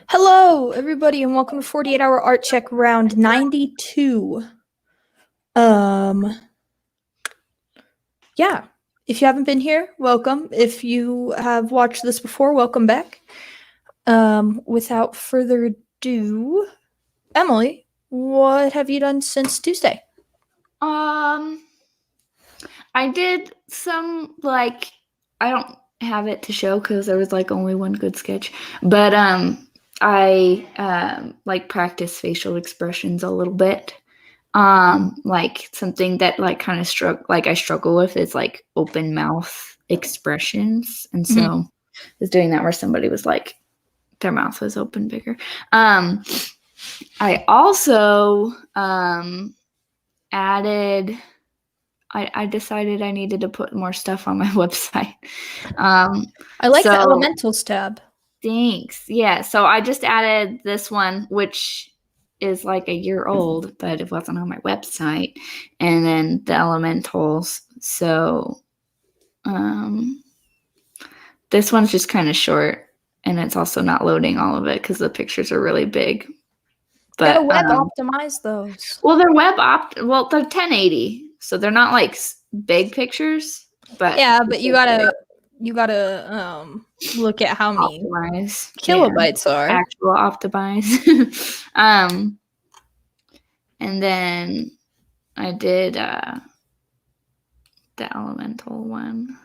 Hello, everybody, and welcome to 48-hour art check round 92. Yeah, if you haven't been here, welcome. If you have watched this before, welcome back. Without further ado, Emily, what have you done since Tuesday? I did some, I don't have it to show because there was only one good sketch, but I practice facial expressions a little bit. Something that kind of I struggle with is open mouth expressions, and so I was doing that where somebody was their mouth was open bigger. I also added. I decided I needed to put more stuff on my website. I like the elementals tab. Thanks. Yeah, so I just added this one, which is a year old, but it wasn't on my website. And then the elementals. So this one's just kind of short, and it's also not loading all of it because the pictures are really big. But gotta web optimize those. Well, they're they're 1080. So they're not big pictures, but yeah, but you gotta look at how many kilobytes are actual optimize. And then I did the elemental one.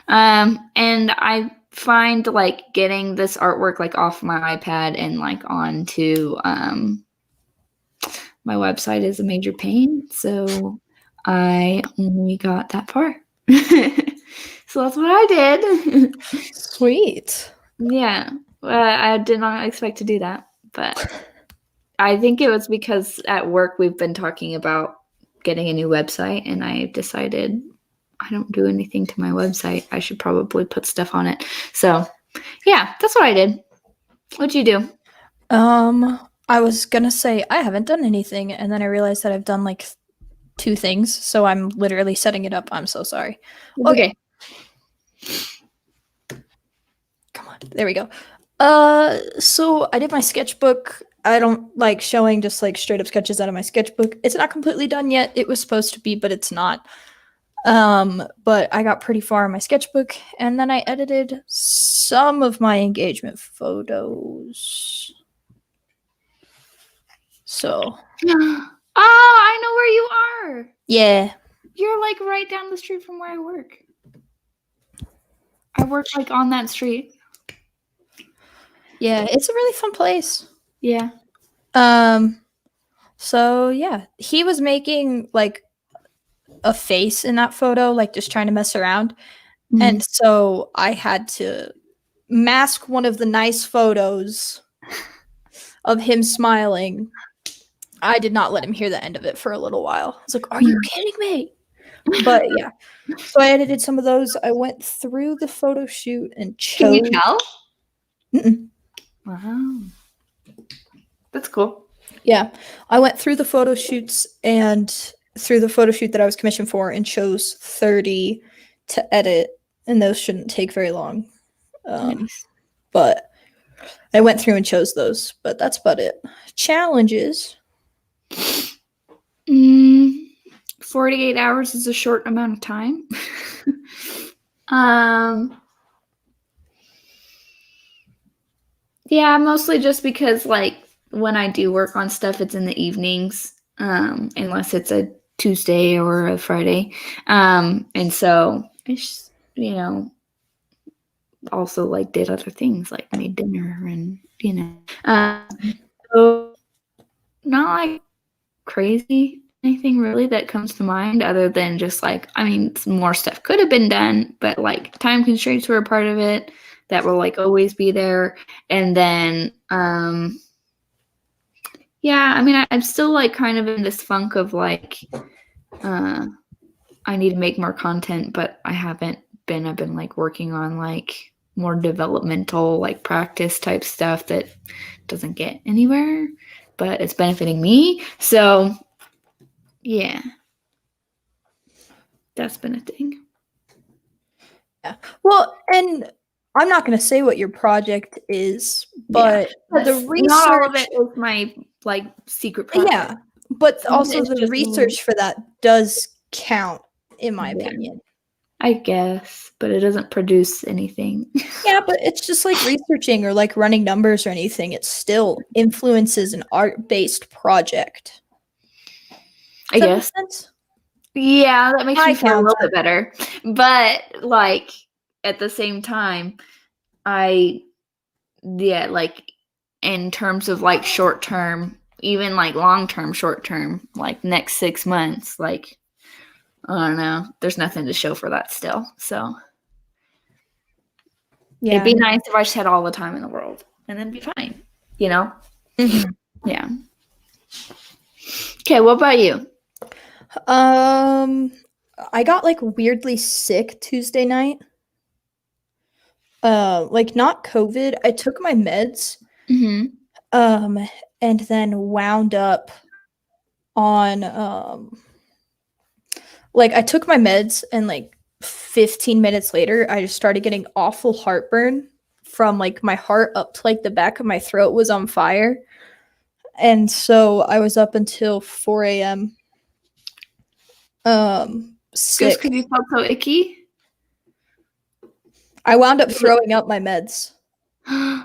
And I find getting this artwork off my iPad and onto my website is a major pain. So I only got that far. So that's what I did. Sweet. Yeah. I did not expect to do that, but I think it was because at work we've been talking about getting a new website, and I decided I don't do anything to my website. I should probably put stuff on it. So yeah, that's what I did. What'd you do? I was gonna say I haven't done anything, and then I realized that I've done 2 things, so I'm literally setting it up. I'm so sorry. Okay. Come on. There we go. So I did my sketchbook. I don't like showing just straight up sketches out of my sketchbook. It's not completely done yet. It was supposed to be, but it's not. But I got pretty far in my sketchbook, and then I edited some of my engagement photos. So. Oh, I know where you are. Yeah. You're right down the street from where I work. I work on that street. Yeah, it's a really fun place. Yeah. So yeah, he was making a face in that photo, just trying to mess around. Mm-hmm. And so I had to mask one of the nice photos of him smiling. I did not let him hear the end of it for a little while. I was like, are you kidding me? But yeah. So I edited some of those. I went through the photo shoot and chose. Can you tell? Mm-mm. Wow. That's cool. Yeah. I went through the photo shoots and through the photo shoot that I was commissioned for and chose 30 to edit, and those shouldn't take very long. Nice. But I went through and chose those, but that's about it. Challenges. 48 hours is a short amount of time. Yeah, mostly just because when I do work on stuff, it's in the evenings, unless it's a Tuesday or a Friday. And so it's, also did other things, made dinner and, so not crazy anything really that comes to mind other than just more stuff could have been done, but time constraints were a part of it that will always be there. And then I'm still kind of in this funk of I need to make more content, but I haven't been. I've been working on more developmental practice type stuff that doesn't get anywhere, but it's benefiting me. So yeah, that's been a thing. Yeah. Well, and I'm not going to say what your project is, but the research. Not all of it is my like secret project. Yeah, but also the research for that does count, in my opinion. I guess, but it doesn't produce anything. Yeah, but it's just like researching or like running numbers or anything. It still influences an art-based project. I guess. Yeah, that makes me feel a little bit better. But like at the same time, like in terms of like short term, even like long term, short term, like next 6 months, like I don't know, there's nothing to show for that still. So it'd be nice if I just had all the time in the world and then be fine, you know? Mm-hmm. Yeah. Okay, what about you? I got like weirdly sick Tuesday night. Like not COVID. I took my meds. Mm-hmm. And then wound up on like I took my meds and like 15 minutes later I just started getting awful heartburn from like my heart up to like the back of my throat was on fire. And so I was up until 4 a.m. Sick. Just because you felt so icky? I wound up throwing up my meds.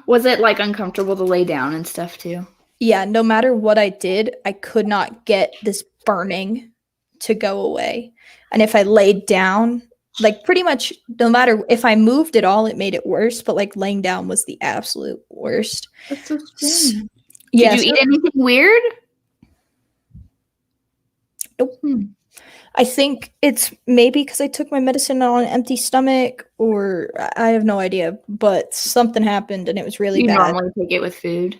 Was it like uncomfortable to lay down and stuff too? Yeah, no matter what I did, I could not get this burning to go away. And if I laid down, like pretty much no matter if I moved at all, it made it worse. But like laying down was the absolute worst. That's so strange. Yeah, did you eat anything weird? Nope. I think it's maybe because I took my medicine on an empty stomach, or I have no idea. But something happened and it was really bad. You normally take it with food?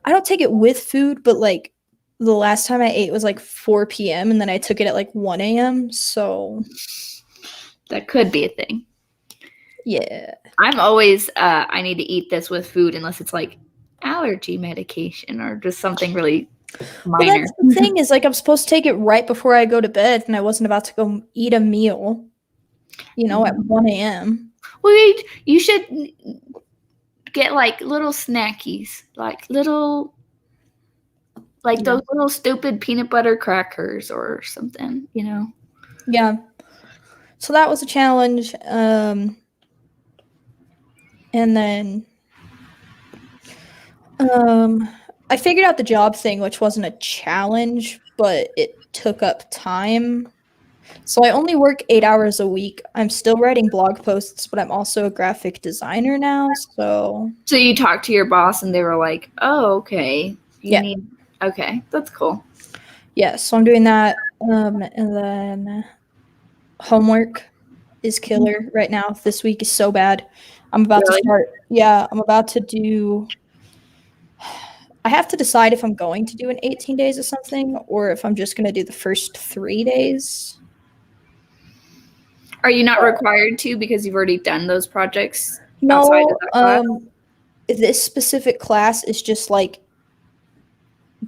I don't take it with food, but like the last time I ate was like 4 p.m. and then I took it at like 1 a.m. So that could be a thing. Yeah. I'm always, I need to eat this with food unless it's like allergy medication or just something really minor. Well, that's the thing is like I'm supposed to take it right before I go to bed and I wasn't about to go eat a meal, you know, at 1 a.m. Well, you should get like little snackies, like little, like those little stupid peanut butter crackers or something, you know? Yeah. So that was a challenge. And then I figured out the job thing, which wasn't a challenge, but it took up time. So I only work 8 hours a week. I'm still writing blog posts, but I'm also a graphic designer now. So you talked to your boss and they were like, oh, okay. Okay, that's cool. Yeah, so I'm doing that. And then homework is killer right now. This week is so bad. I'm about to start. Yeah, I'm about to do. I have to decide if I'm going to do an 18 days or something, or if I'm just going to do the first 3 days. Are you not required to because you've already done those projects? No, this specific class is just like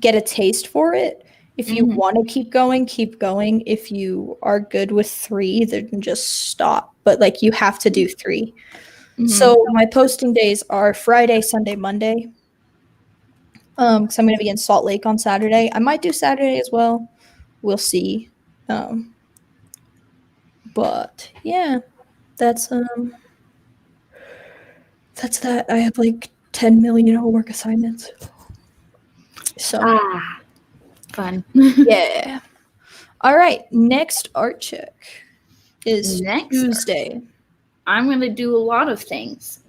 get a taste for it. If you want to keep going, keep going. If you are good with 3, then just stop. But like you have to do 3. So my posting days are Friday, Sunday, Monday. Because I'm going to be in Salt Lake on Saturday. I might do Saturday as well. We'll see. But yeah, that's that. I have like 10 million homework assignments. So fun. Yeah. All right. Next art check is Tuesday. I'm going to do a lot of things.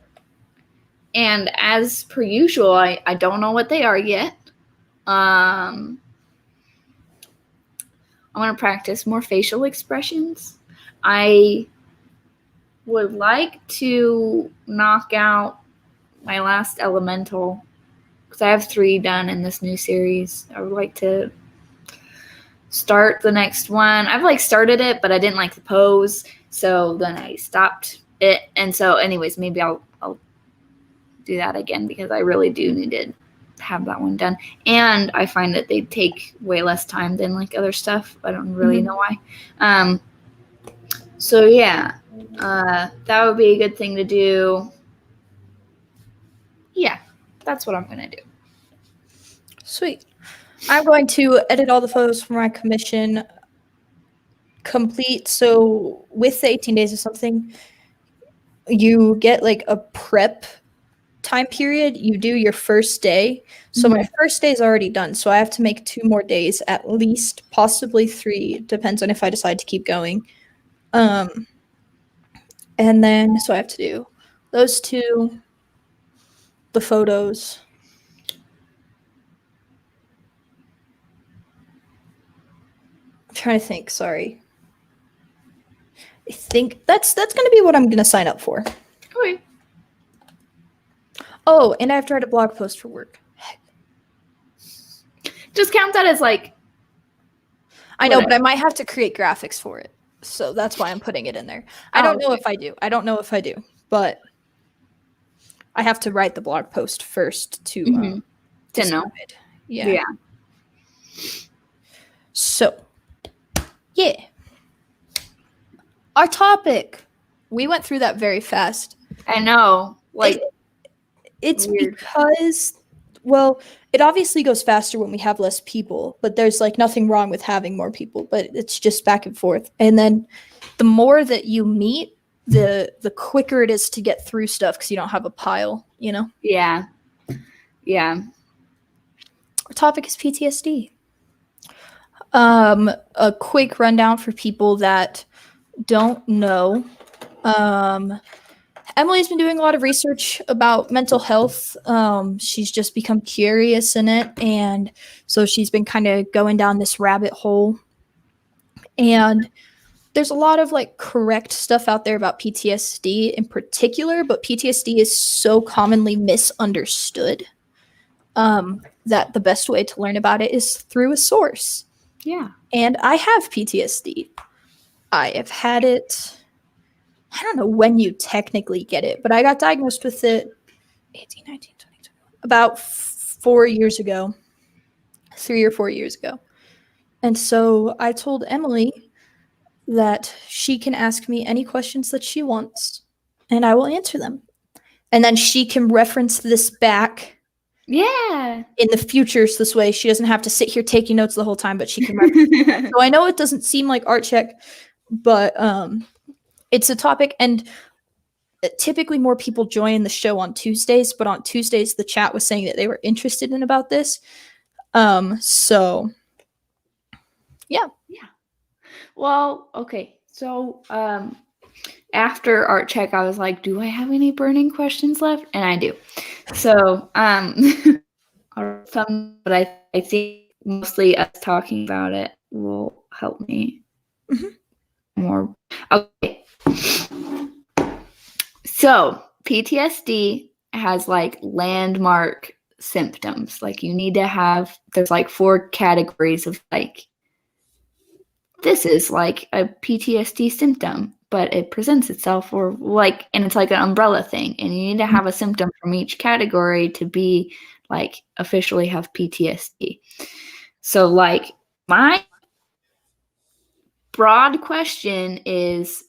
And as per usual, I don't know what they are yet. I'm going to practice more facial expressions. I would like to knock out my last elemental because I have 3 done in this new series. I would like to start the next one. I've like started it, but I didn't like the pose. So then I stopped it. And so anyways, maybe I'll do that again because I really do need to have that one done. And I find that they take way less time than like other stuff. I don't really know why. So yeah, that would be a good thing to do. Yeah, that's what I'm going to do. Sweet. I'm going to edit all the photos for my commission complete. So with the 18 days or something, you get like a prep time period. You do your first day. So my first day is already done. So I have to make 2 more days at least, possibly 3. Depends on if I decide to keep going. And then, so I have to do those 2, the photos. I'm trying to think, sorry. I think that's going to be what I'm going to sign up for. Okay. Oh, and I have to write a blog post for work. Just count that as like. I know, but I might have to create graphics for it. So that's why I'm putting it in there. I don't know if I do. But I have to write the blog post first to know. Yeah. So, yeah. Our topic. We went through that very fast. I know. Like, it's weird. Because, well, it obviously goes faster when we have less people, but there's like nothing wrong with having more people, but it's just back and forth. And then the more that you meet, the quicker it is to get through stuff because you don't have a pile, you know? Yeah. Yeah. Our topic is PTSD. A quick rundown for people that don't know. Emily's been doing a lot of research about mental health. She's just become curious in it, and so she's been kind of going down this rabbit hole. And there's a lot of like correct stuff out there about PTSD in particular, but PTSD is so commonly misunderstood that the best way to learn about it is through a source. Yeah. And I have PTSD. I have had it. I don't know when you technically get it, but I got diagnosed with it 18, 19, 20, 21, about 4 years ago, 3 or 4 years ago. And so I told Emily that she can ask me any questions that she wants, and I will answer them. And then she can reference this back in the future, so this way she doesn't have to sit here taking notes the whole time, but she can reference it. So I know it doesn't seem like ArtCheck, but it's a topic, and typically more people join the show on Tuesdays, but on Tuesdays the chat was saying that they were interested in about this. So yeah. Well, okay. So after ArtCheck, I was like, do I have any burning questions left? And I do. So but I think mostly us talking about it will help me more. Okay. So PTSD has like landmark symptoms. Like you need to have, there's like 4 categories of like, this is like a PTSD symptom, but it presents itself or like, and it's like an umbrella thing. And you need to have a symptom from each category to be like officially have PTSD. So like my broad question is,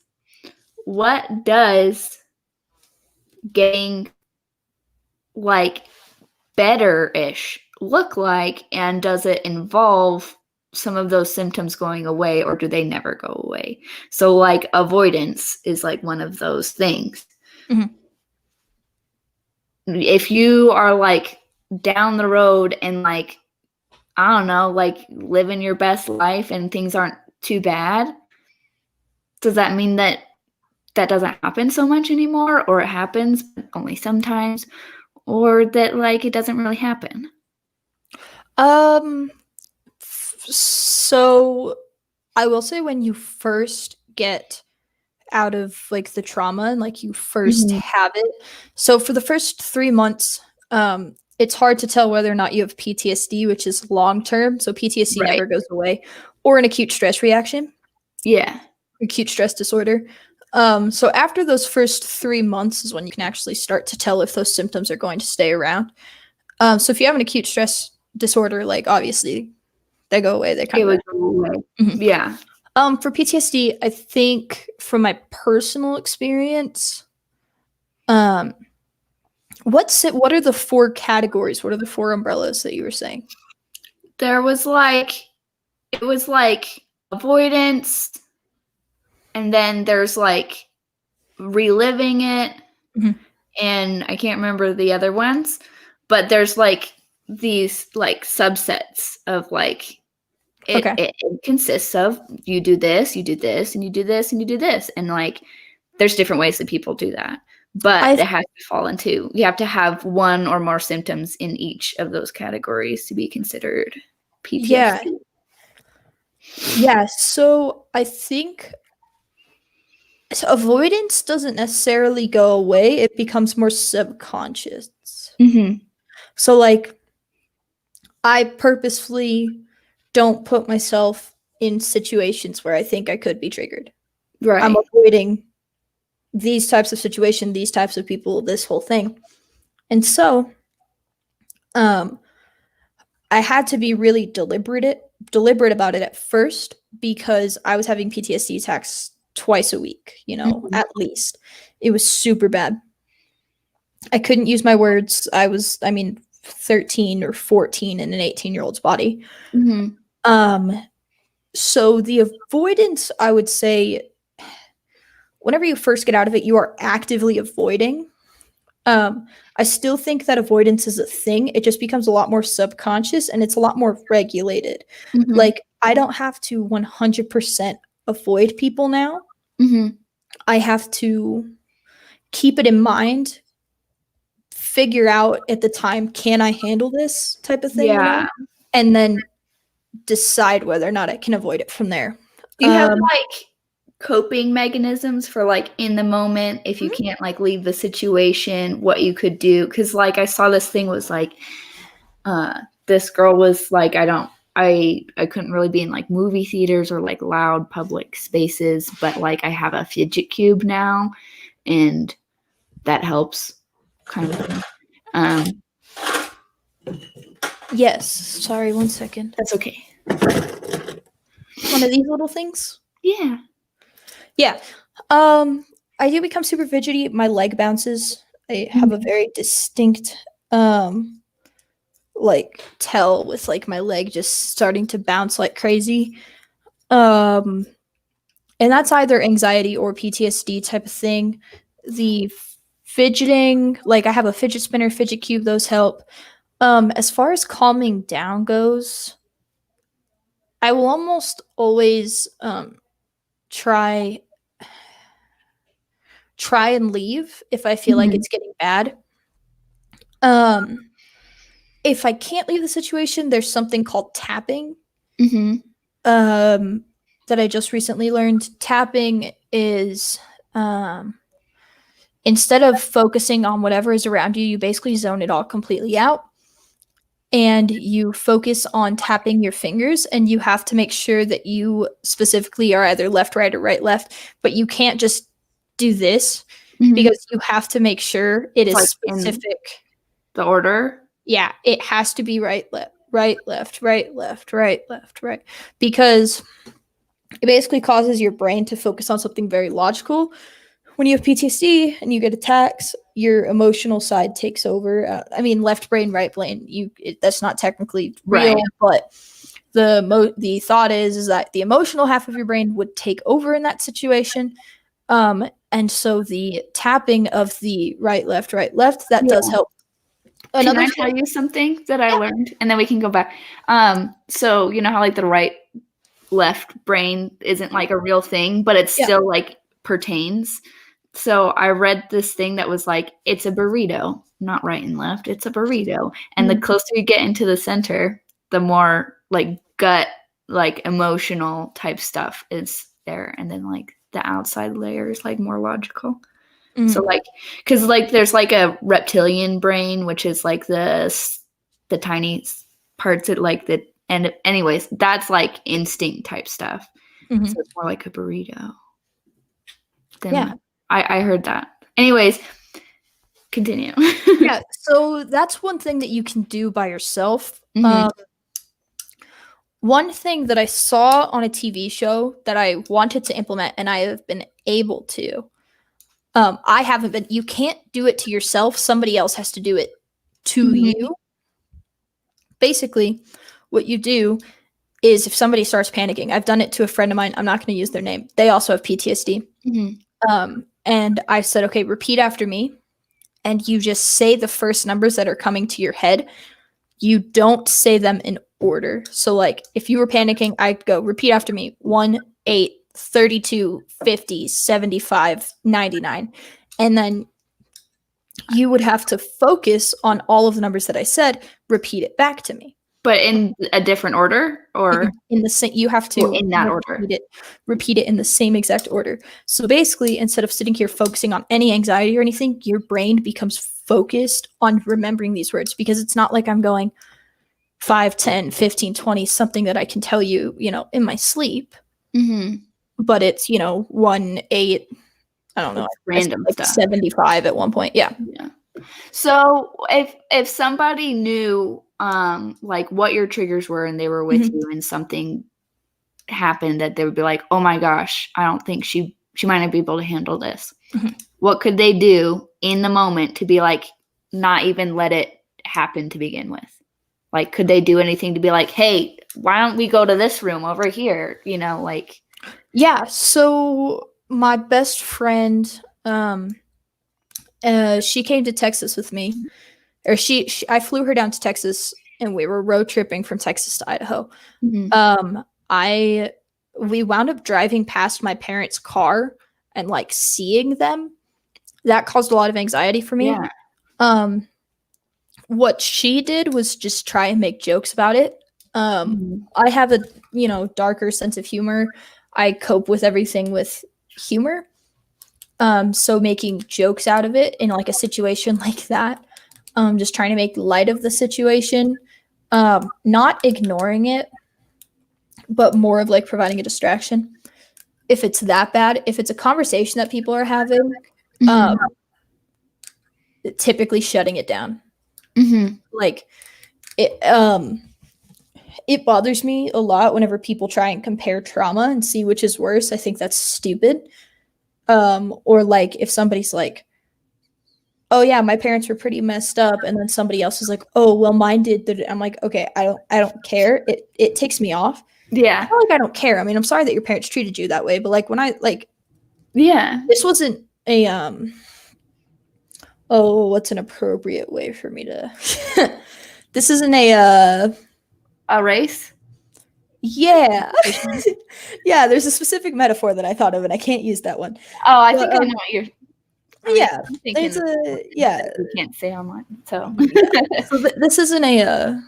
what does getting like better-ish look like, and does it involve some of those symptoms going away, or do they never go away? So like avoidance is like one of those things. If you are like down the road and like, I don't know, like living your best life and things aren't too bad, does that mean that that doesn't happen so much anymore, or it happens but only sometimes, or that like it doesn't really happen? So I will say when you first get out of like the trauma and like you first have it, so for the first 3 months, it's hard to tell whether or not you have PTSD, which is long term. So PTSD never goes away, or an acute stress reaction. Yeah. Acute stress disorder. So after those first 3 months is when you can actually start to tell if those symptoms are going to stay around. So if you have an acute stress disorder, like obviously they go away. They kind of go away. Yeah. For PTSD, I think from my personal experience, What are the 4 categories? What are the 4 umbrellas that you were saying? There was like, it was like avoidance, and then there's like reliving it, and I can't remember the other ones, but there's like these like subsets of like it consists of you do this, you do this, and you do this, and you do this, and like there's different ways that people do that, but it has to fall into, you have to have one or more symptoms in each of those categories to be considered PTSD. Yeah, so I think avoidance doesn't necessarily go away, it becomes more subconscious. So like I purposefully don't put myself in situations where I think I could be triggered. Right. I'm avoiding these types of situations, these types of people, this whole thing. And so I had to be really deliberate about it at first because I was having PTSD attacks twice a week, at least. It was super bad. I couldn't use my words. I was 13 or 14 in an 18-year-old's body. So the avoidance, I would say, whenever you first get out of it, you are actively avoiding. I still think that avoidance is a thing. It just becomes a lot more subconscious and it's a lot more regulated. Like, I don't have to 100% avoid people now. I have to keep it in mind, figure out at the time, can I handle this type of thing? Yeah. And then decide whether or not I can avoid it from there. Do you have like coping mechanisms for like in the moment, if you can't like leave the situation, what you could do? Because like I saw this thing was like this girl was like, I couldn't really be in like movie theaters or like loud public spaces, but like I have a fidget cube now and that helps kind of. Yes, sorry, 1 second. That's okay. One of these little things? Yeah. I do become super fidgety. My leg bounces. I have a very distinct like tell with like my leg just starting to bounce like crazy. And that's either anxiety or PTSD type of thing. The fidgeting, like I have a fidget spinner, fidget cube, those help. As far as calming down goes, I will almost always try and leave if I feel like it's getting bad. If I can't leave the situation, there's something called tapping. That I just recently learned. Tapping is instead of focusing on whatever is around you, you basically zone it all completely out. And you focus on tapping your fingers, and you have to make sure that you specifically are either left, right, or right, left. But you can't just do this because you have to make sure it is like specific. The order? Yeah, it has to be right, left, right, left, right, left, right, left, right. Because it basically causes your brain to focus on something very logical. When you have PTSD and you get attacks, your emotional side takes over. Left brain, right brain, that's not technically real, but the thought is that the emotional half of your brain would take over in that situation. And so the tapping of the right, left, that does help. Can I tell you something that I learned? And then we can go back. So you know how like the right left brain isn't like a real thing, but it's still like pertains. So I read this thing that was like, it's a burrito, not right and left. It's a burrito. And the closer you get into the center, the more like gut, like emotional type stuff is there. And then like the outside layer is like more logical. So like, cause like there's like a reptilian brain, which is like the tiny parts that like the, and anyways, that's like instinct type stuff. So it's more like a burrito. I heard that. Anyways, continue. So that's one thing that you can do by yourself. One thing that I saw on a TV show that I wanted to implement and I have been able to I haven't been. You can't do it to yourself. Somebody else has to do it to you. Basically, what you do is if somebody starts panicking, I've done it to a friend of mine. I'm not going to use their name. They also have PTSD. And I said, okay, repeat after me. And you just say the first numbers that are coming to your head. You don't say them in order. So like if you were panicking, I'd go repeat after me. 1, 8, 32, 50, 75, 99. And then you would have to focus on all of the numbers that I said, repeat it back to me. But in a different order, or in the same, you have to in that order. Repeat it in the same exact order. So basically, instead of sitting here focusing on any anxiety or anything, your brain becomes focused on remembering these words, because it's not like I'm going 5, 10, 15, 20, something that I can tell you, in my sleep. But it's, 1, 8, I don't know, random like stuff. 75 at one point. Yeah. So if somebody knew like what your triggers were and they were with you and something happened, that they would be like, oh my gosh, I don't think she might not be able to handle this. What could they do in the moment to be like, not even let it happen to begin with? Like, could they do anything to be like, hey, why don't we go to this room over here? Like. Yeah. So my best friend, she came to Texas with me, or I flew her down to Texas, and we were road tripping from Texas to Idaho. We wound up driving past my parents' car and like seeing them. That caused a lot of anxiety for me. What she did was just try and make jokes about it. I have a, darker sense of humor. I cope with everything with humor. So making jokes out of it in like a situation like that, just trying to make light of the situation, not ignoring it, but more of like providing a distraction. If it's that bad, if it's a conversation that people are having, typically shutting it down. Like it bothers me a lot whenever people try and compare trauma and see which is worse. I think that's stupid. Or like if somebody's like, oh yeah, my parents were pretty messed up, and then somebody else is like, oh well, mine did. I'm like, okay, I don't care. It takes me off. Yeah. It's not like I don't care. I mean, I'm sorry that your parents treated you that way, but like when I like, this wasn't a oh, what's an appropriate way for me to? This isn't a race. Yeah. Yeah, there's a specific metaphor that I thought of, and I can't use that one. Oh, I think I know what you're. It's you can't say online. So, so this isn't a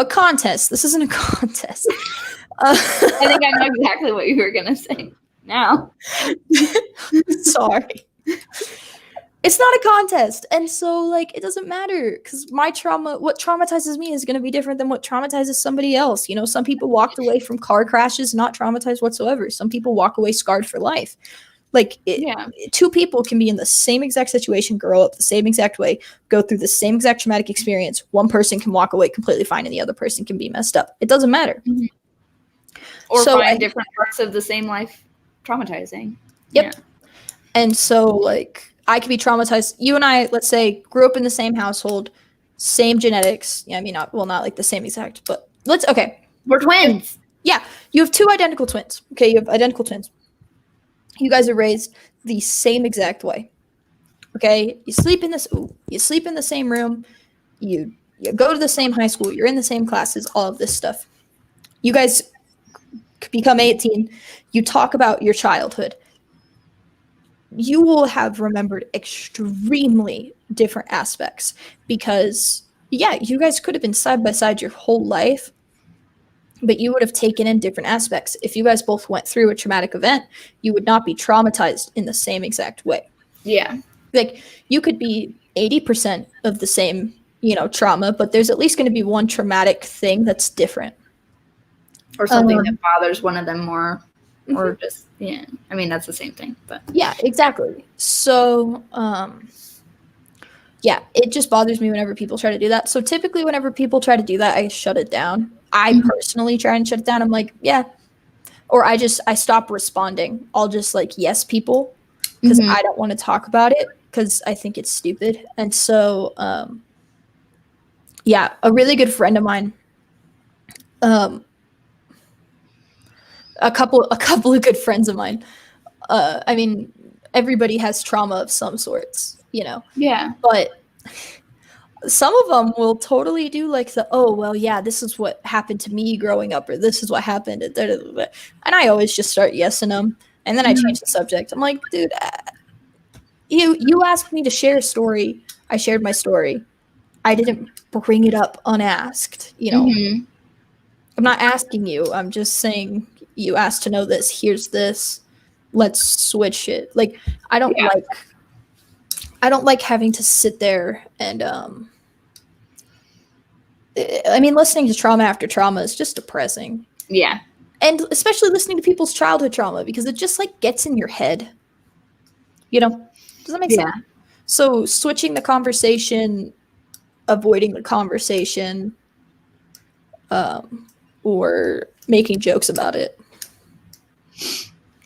contest. This isn't a contest. I think I know exactly what you were gonna say now. Sorry. It's not a contest. And so like it doesn't matter, because what traumatizes me is going to be different than what traumatizes somebody else. Some people walked away from car crashes not traumatized whatsoever. Some people walk away scarred for life. Like two people can be in the same exact situation, grow up the same exact way, go through the same exact traumatic experience. One person can walk away completely fine and the other person can be messed up. It doesn't matter. Or find different parts of the same life traumatizing. Yep. Yeah. And so like I could be traumatized. You and I, let's say, grew up in the same household, same genetics. Yeah, I mean, not like the same exact, but we're twins. Yeah, you have two identical twins. Okay, you have identical twins. You guys are raised the same exact way. Okay, you sleep in the same room. You go to the same high school. You're in the same classes. All of this stuff. You guys become 18. You talk about your childhood. You will have remembered extremely different aspects because, you guys could have been side by side your whole life, but you would have taken in different aspects. If you guys both went through a traumatic event, you would not be traumatized in the same exact way. Yeah. Like you could be 80% of the same, trauma, but there's at least going to be one traumatic thing that's different. Or something that bothers one of them more. Or just, I mean, that's the same thing, but. Yeah, exactly. So, it just bothers me whenever people try to do that. So typically whenever people try to do that, I shut it down. I personally try and shut it down. I'm like, yeah. Or I stop responding. I'll just like, yes, people. because I don't want to talk about it because I think it's stupid. And so, yeah, a really good friend of mine, a couple of good friends of mine. I mean, everybody has trauma of some sorts, you know. Yeah. But some of them will totally do like the, oh, well, yeah, this is what happened to me growing up, or this is what happened. And I always just start yesing them. And then I change the subject. I'm like, dude, you asked me to share a story. I shared my story. I didn't bring it up unasked, you know. I'm not asking you. I'm just saying you asked to know this. Here's this. Let's switch it. Like, I don't like having to sit there and I mean, listening to trauma after trauma is just depressing. Yeah. And especially listening to people's childhood trauma, because it just like gets in your head. You know? Does that make sense? So switching the conversation, avoiding the conversation, or making jokes about it.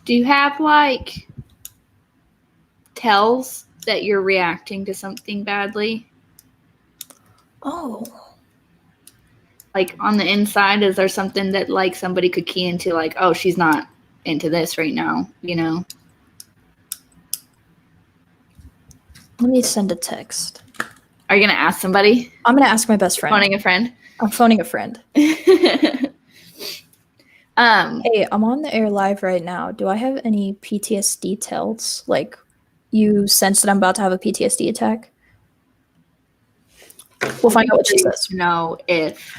Do you have like tells that you're reacting to something badly? Oh. Like on the inside, is there something that like somebody could key into, like, oh, she's not into this right now, you know? Let me send a text. Are you going to ask somebody? I'm going to ask my best friend. Phoning a friend? I'm phoning a friend. Hey, I'm on the air live right now. Do I have any PTSD tells? Like, you sense that I'm about to have a PTSD attack? We'll find out what she says. Know if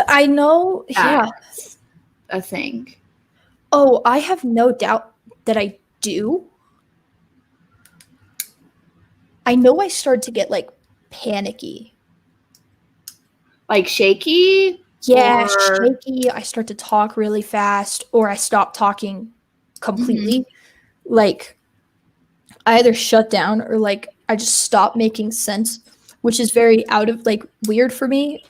I know, that's a thing. Oh, I have no doubt that I do. I know I started to get, like, panicky. Like shaky? Yeah, shaky. I start to talk really fast, or I stop talking completely. Like, I either shut down or, like, I just stop making sense, which is very weird for me.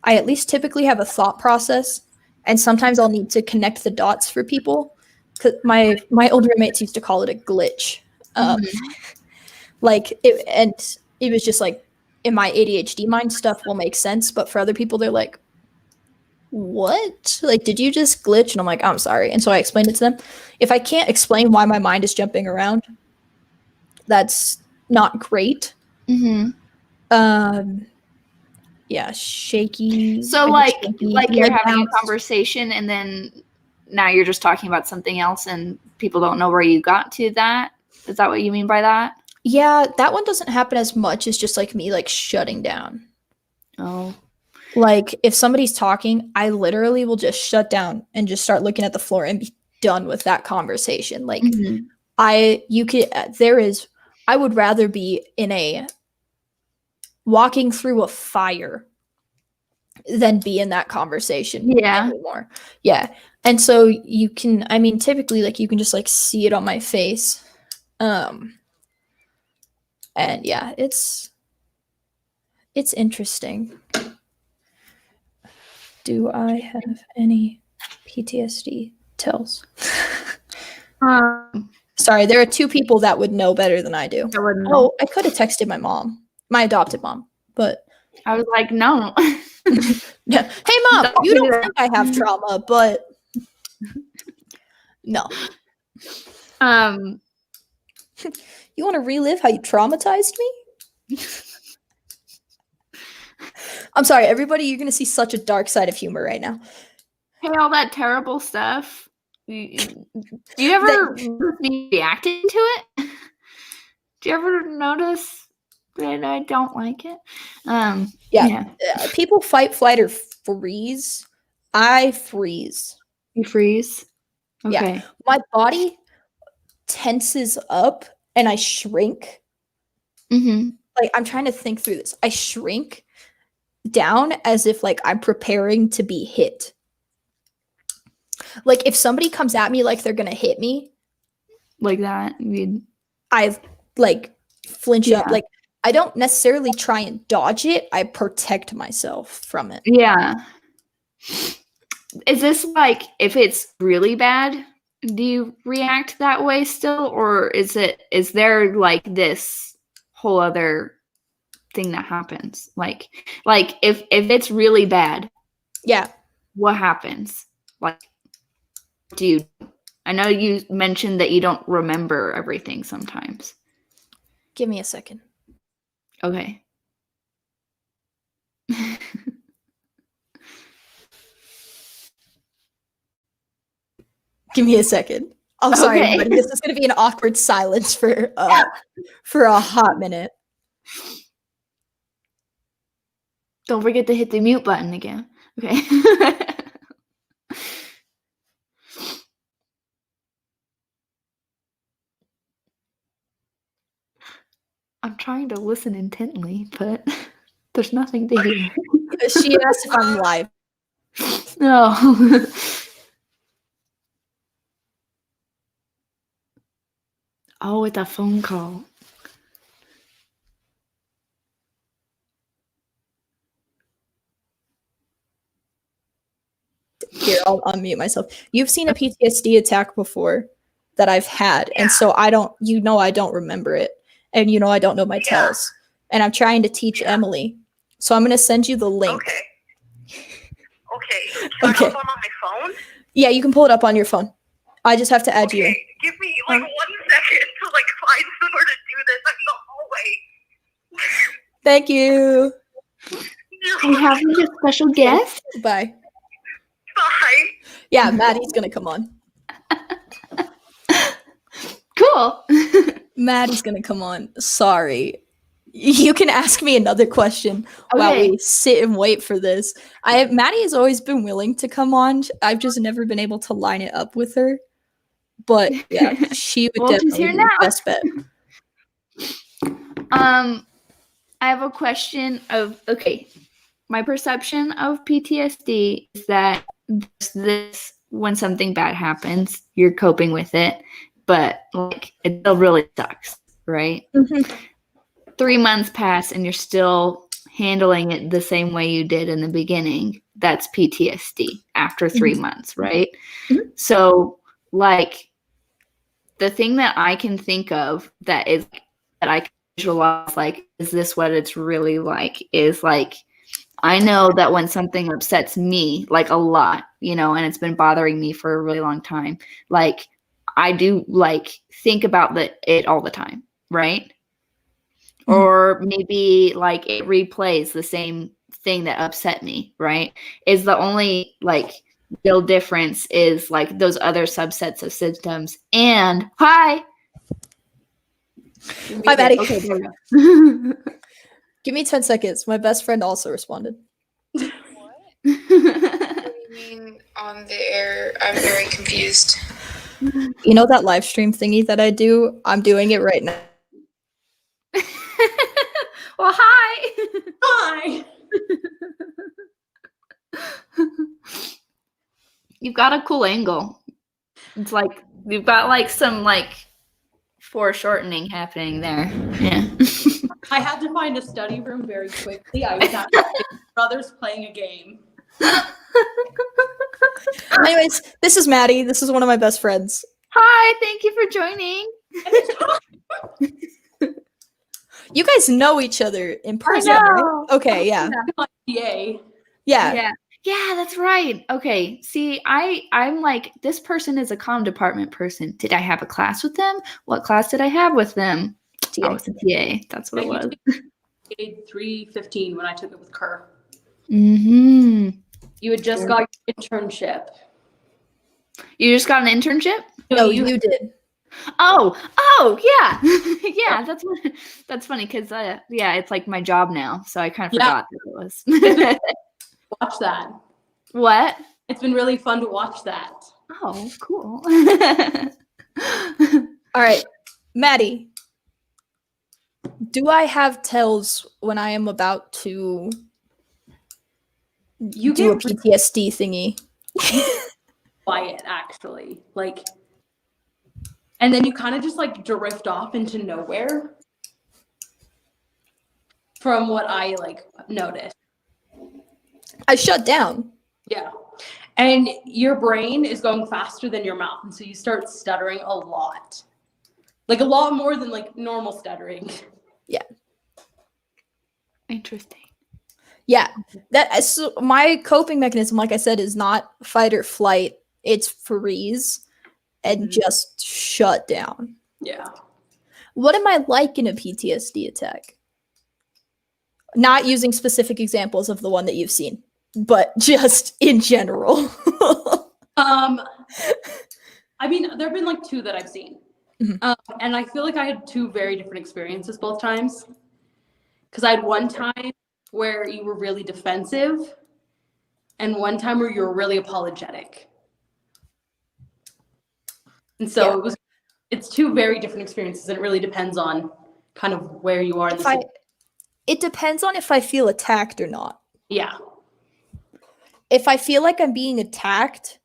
I at least typically have a thought process, and sometimes I'll need to connect the dots for people. Cause my old roommates used to call it a glitch. It was just like, in my ADHD mind, stuff will make sense, but for other people, they're like, what? Like, did you just glitch? And I'm like, I'm sorry. And so I explained it to them. If I can't explain why my mind is jumping around, that's not great. Yeah, shaky. So like you're having a conversation and then now you're just talking about something else and people don't know where you got to that. Is that what you mean by that? Yeah, that one doesn't happen as much as just like me like shutting down. Oh. Like if somebody's talking, I literally will just shut down and just start looking at the floor and be done with that conversation. Like I would rather be in a walking through a fire than be in that conversation anymore. Yeah. And so you can, I mean, typically like you can just like see it on my face. And yeah, it's interesting. Do I have any PTSD tells? Sorry, there are two people that would know better than I do. Oh, I could have texted my mom, my adopted mom, but I was like, no. Yeah. Hey, Mom, you don't think I have trauma, but no. You want to relive how you traumatized me? I'm sorry, everybody, you're going to see such a dark side of humor right now. Hey, all that terrible stuff. Do you ever be reacting to it? Do you ever notice that I don't like it? Yeah. People fight, flight, or freeze. I freeze. You freeze? Okay. Yeah. My body tenses up and I shrink. Like, I'm trying to think through this. I shrink down as if, like, I'm preparing to be hit. Like, if somebody comes at me like they're going to hit me. Like that? I, like, flinch up. Like, I don't necessarily try and dodge it. I protect myself from it. Yeah. Is this, like, if it's really bad, Do you react that way still, or is there like this whole other thing that happens? Like if it's really bad, Yeah. what happens? Like, do you? I know you mentioned that you don't remember everything sometimes. Give me a second. Okay. Give me a second. I'm sorry, Okay. everybody. This is going to be an awkward silence for a hot minute. Don't forget to hit the mute button again. Okay. I'm trying to listen intently, but there's nothing to hear. She asked if I'm live. No. Oh, it's a phone call. Here, I'll unmute myself. You've seen a PTSD attack before that I've had, and so I don't remember it, and I don't know my tells, and I'm trying to teach Emily. So I'm gonna send you the link. Okay. Can I hop on my phone? Yeah, you can pull it up on your phone. I just have to add you in. Give me like 1 second to like find somewhere to do this. I'm in the hallway. Thank you. We have a special guest. Bye. Bye. Yeah, Maddie's gonna come on. Cool. Maddie's gonna come on. Sorry. You can ask me another question while we sit and wait for this. Maddie has always been willing to come on. I've just never been able to line it up with her. But yeah, she would definitely be the best bet. I have a question of my perception of PTSD is that this when something bad happens, you're coping with it, but like it still really sucks, right? Mm-hmm. 3 months pass and you're still handling it the same way you did in the beginning. That's PTSD after 3 months, right? Mm-hmm. So like the thing that I can think of that I can visualize, like, is this what it's really like? Is like, I know that when something upsets me, like a lot, and it's been bothering me for a really long time, like I do like think about it all the time, right? Mm-hmm. Or maybe like it replays the same thing that upset me, right? Is the only like real difference is like those other subsets of symptoms. And hi, Maddie. Okay, there we go. Give me 10 seconds. My best friend also responded. What? What do you mean on the air? I'm very confused. You know that live stream thingy that I do? I'm doing it right now. Well, hi. Hi. You've got a cool angle. It's like you've got like some like foreshortening happening there. Yeah. I had to find a study room very quickly. I was at my brother's playing a game. Anyways, this is Maddie. This is one of my best friends. Hi, thank you for joining. You guys know each other in person, right? Okay, yeah. Yay. Yeah. Yeah, that's right. Okay. See, I'm like, this person is a comm department person. Did I have a class with them? What class did I have with them? TA. Oh, it's a TA. That's what it was. Grade 315 when I took it with Kerr. Mm-hmm. You had just got your internship. You just got an internship? No, you did. Oh, yeah. Yeah, that's funny because yeah, it's like my job now, so I kind of forgot that it was. Watch that. What? It's been really fun to watch that. Oh, cool. All right, Maddie. Do I have tells when I am about to do a PTSD thingy? Quiet, actually. Like, and then you kind of just like drift off into nowhere. From what I like noticed. I shut down. Yeah. And your brain is going faster than your mouth. And so you start stuttering a lot. Like a lot more than like normal stuttering. Yeah. Interesting. Yeah. So my coping mechanism, like I said, is not fight or flight. It's freeze and just shut down. Yeah. What am I like in a PTSD attack? Not using specific examples of the one that you've seen, but just in general. I mean, there have been like 2 that I've seen. Mhm. And I feel like I had 2 very different experiences both times. Because I had one time where you were really defensive and one time where you were really apologetic. And so it's 2 very different experiences, and it really depends on kind of where you are in the situation. It depends on if I feel attacked or not. Yeah. If I feel like I'm being attacked,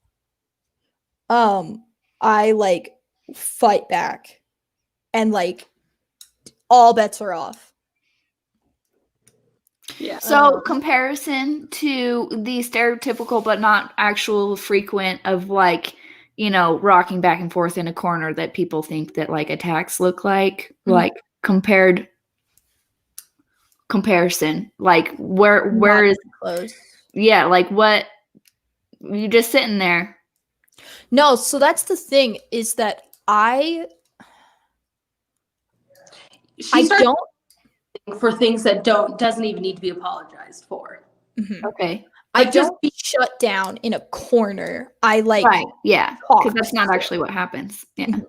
I like fight back and like all bets are off. Yeah. So comparison to the stereotypical but not actual frequent of like, you know, rocking back and forth in a corner that people think that like attacks look like, like comparison, like where is close? Yeah, like what you just sitting there. No, so that's the thing is that I don't for things that doesn't even need to be apologized for. Okay. I don't shut down in a corner. I like right, yeah, because that's not actually what happens. Yeah.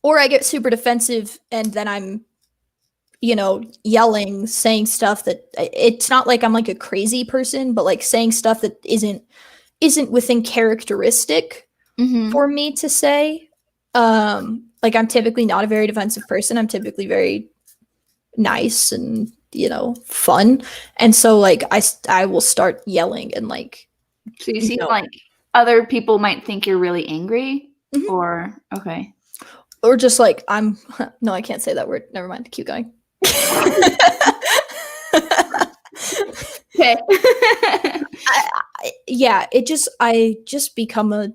Or I get super defensive and then I'm, you know, yelling, saying stuff that it's not like I'm like a crazy person, but like saying stuff that isn't within characteristic for me to say. Like I'm typically not a very defensive person. I'm typically very nice and, you know, fun. And so like I will start yelling and like. So you seem like other people might think you're really angry or okay. Or just like no, I can't say that word. Never mind. Keep going. Okay. I just become a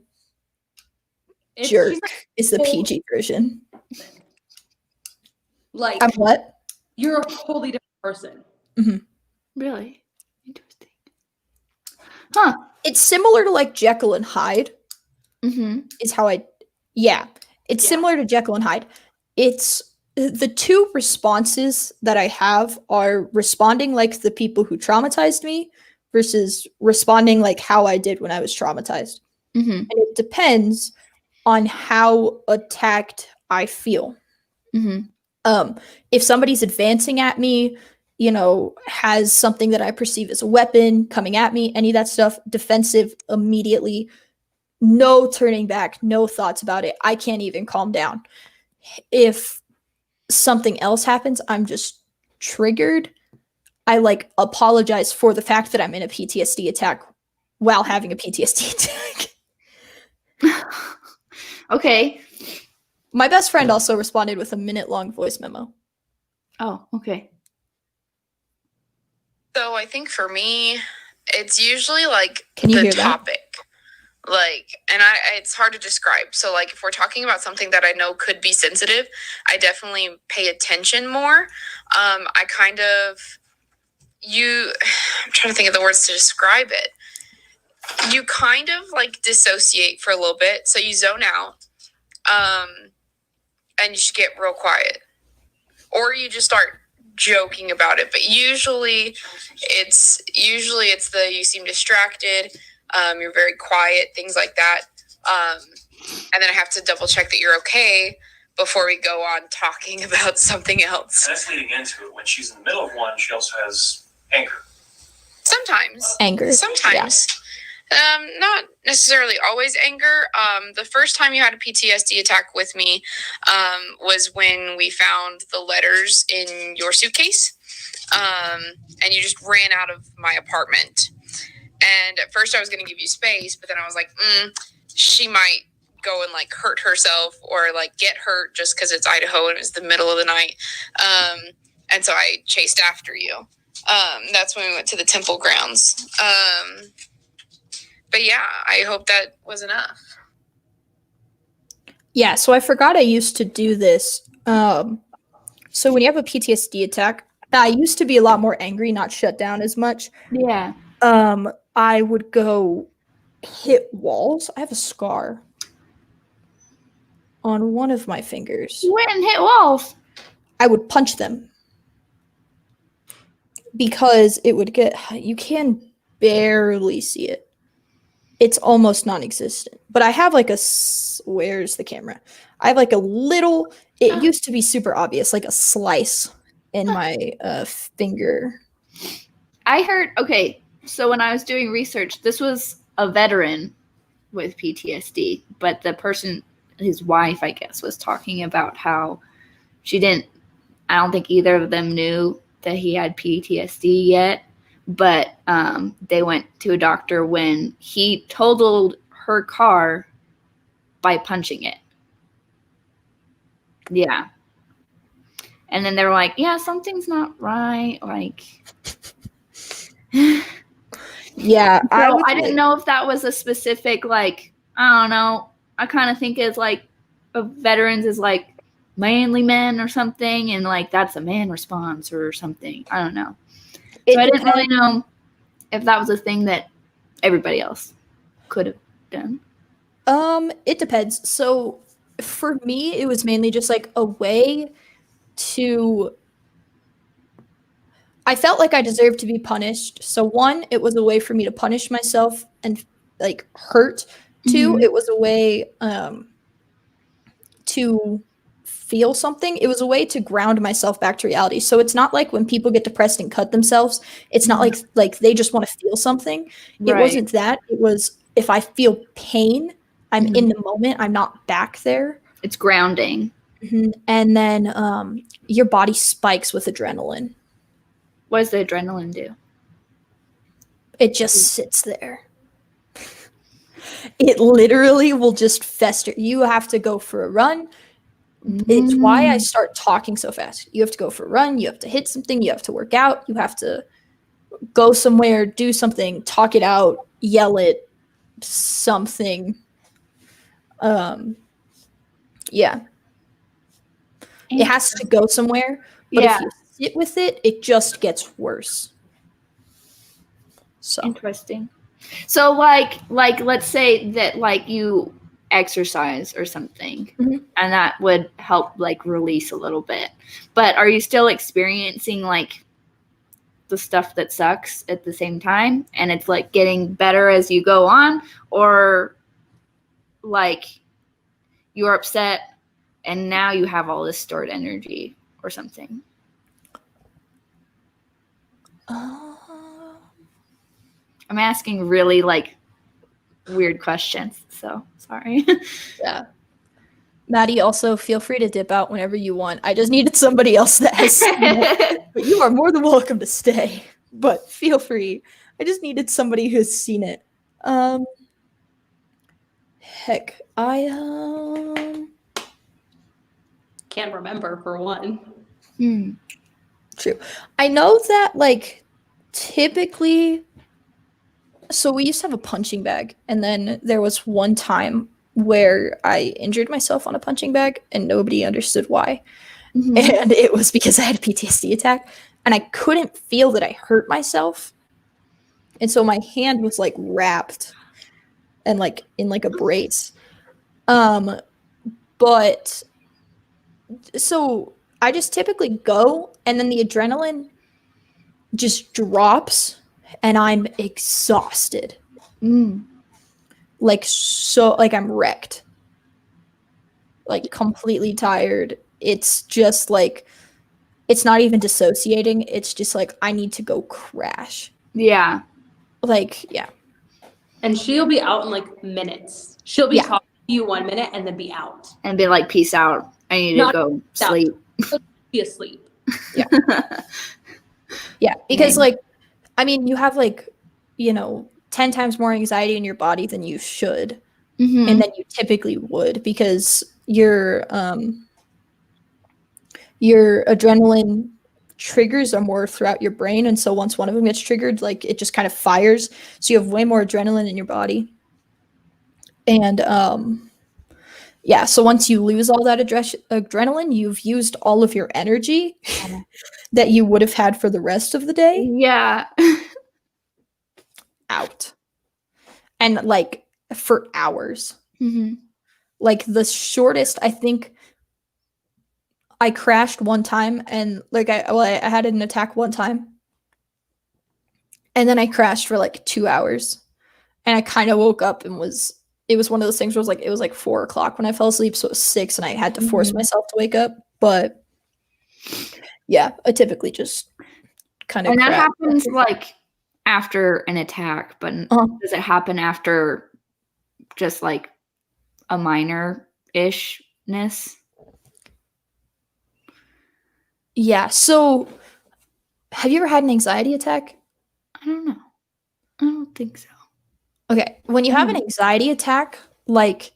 jerk is the PG version. Like I'm what? You're a totally different person. Really? Interesting. Huh. It's similar to like Jekyll and Hyde. Is how it's similar to Jekyll and Hyde. It's the 2 responses that I have are responding like the people who traumatized me versus responding like how I did when I was traumatized. And it depends on how attacked I feel. If somebody's advancing at me, you know, has something that I perceive as a weapon coming at me, any of that stuff, defensive immediately, no turning back, no thoughts about it. I can't even calm down. If something else happens, I'm just triggered. I like apologize for the fact that I'm in a PTSD attack while having a PTSD attack. Okay. My best friend also responded with a minute-long voice memo. Oh, okay. So I think for me, it's usually like the topic. Like, and it's hard to describe. So like if we're talking about something that I know could be sensitive, I definitely pay attention more. I'm trying to think of the words to describe it. You kind of like dissociate for a little bit. So you zone out, and you just get real quiet, or you just start joking about it. But usually it's you seem distracted. You're very quiet, things like that. And then I have to double check that you're okay before we go on talking about something else. That's leading into it. When she's in the middle of one, she also has anger. Sometimes. Anger. Sometimes. Yeah. Not necessarily always anger. The first time you had a PTSD attack with me was when we found the letters in your suitcase. And you just ran out of my apartment. And at first I was going to give you space, but then I was like, she might go and like hurt herself or like get hurt just because it's Idaho and it was the middle of the night. And so I chased after you. That's when we went to the temple grounds. But yeah, I hope that was enough. Yeah, so I forgot I used to do this. So when you have a PTSD attack, I used to be a lot more angry, not shut down as much. Yeah. I would go hit walls. I have a scar on one of my fingers. You went and hit walls. I would punch them because it would get, you can barely see it. It's almost non-existent. But I have like where's the camera? I have like a little, it used to be super obvious, like a slice in my finger. I heard, okay, so when I was doing research, this was a veteran with PTSD, but the person, his wife, I guess, was talking about how she didn't, I don't think either of them knew that he had PTSD yet, but they went to a doctor when he totaled her car by punching it. Yeah. And then they were like, yeah, something's not right. Like, yeah. So I didn't know if that was a specific, like, I don't know. I kind of think it's like veterans is like manly men or something. And like, that's a man response or something. I don't know. So I didn't really know if that was a thing that everybody else could have done. It depends. So for me, it was mainly just like a way to, I felt like I deserved to be punished. So one, it was a way for me to punish myself and like hurt. Two, it was a way to feel something. It was a way to ground myself back to reality. So it's not like when people get depressed and cut themselves, it's not like they just want to feel something. It wasn't that. It was, if I feel pain, I'm in the moment. I'm not back there. It's grounding. And then your body spikes with adrenaline. What does the adrenaline do? It just sits there. It literally will just fester. You have to go for a run. It's why I start talking so fast. You have to go for a run. You have to hit something. You have to work out. You have to go somewhere, do something, talk it out, yell it, something. Yeah. It has to go somewhere. But if you sit with it, it just gets worse. So interesting. So like let's say that like you exercise or something and that would help like release a little bit. But are you still experiencing like the stuff that sucks at the same time and it's like getting better as you go on, or like you're upset and now you have all this stored energy or something? I'm asking really like weird questions, so sorry. Yeah. Maddie, also feel free to dip out whenever you want. I just needed somebody else that has seen it. But you are more than welcome to stay. But feel free. I just needed somebody who's seen it. Heck, I can't remember for one. True. I know that like typically, so we used to have a punching bag, and then there was one time where I injured myself on a punching bag and nobody understood why. And it was because I had a PTSD attack and I couldn't feel that I hurt myself. And so my hand was like wrapped and like in like a brace. But so I just typically go and then the adrenaline just drops and I'm exhausted. Like, so, like, I'm wrecked. Like, completely tired. It's just, like, it's not even dissociating. It's just, like, I need to go crash. Yeah. Like, yeah. And she'll be out in, like, minutes. She'll be talking to you 1 minute and then be out. And be like, peace out. I need to go sleep. Be asleep. Yeah. Yeah, because, like, I mean, you have, like, you know, 10 times more anxiety in your body than you should. And then you typically would, because your adrenaline triggers are more throughout your brain, and so once one of them gets triggered, like it just kind of fires, so you have way more adrenaline in your body. And yeah, so once you lose all that adrenaline, you've used all of your energy that you would have had for the rest of the day Yeah. out. And like for hours. Mhm. Like the shortest, I think I crashed one time, and like I had an attack one time. And then I crashed for like 2 hours. And I kind of woke up and it was one of those things where it was like 4 o'clock when I fell asleep, so it was 6, and I had to force myself to wake up. But yeah, I typically just kind of. And that happens like after an attack, but does it happen after just like a minor ishness? Yeah. So, have you ever had an anxiety attack? I don't know. I don't think so. Okay. When you have an anxiety attack, like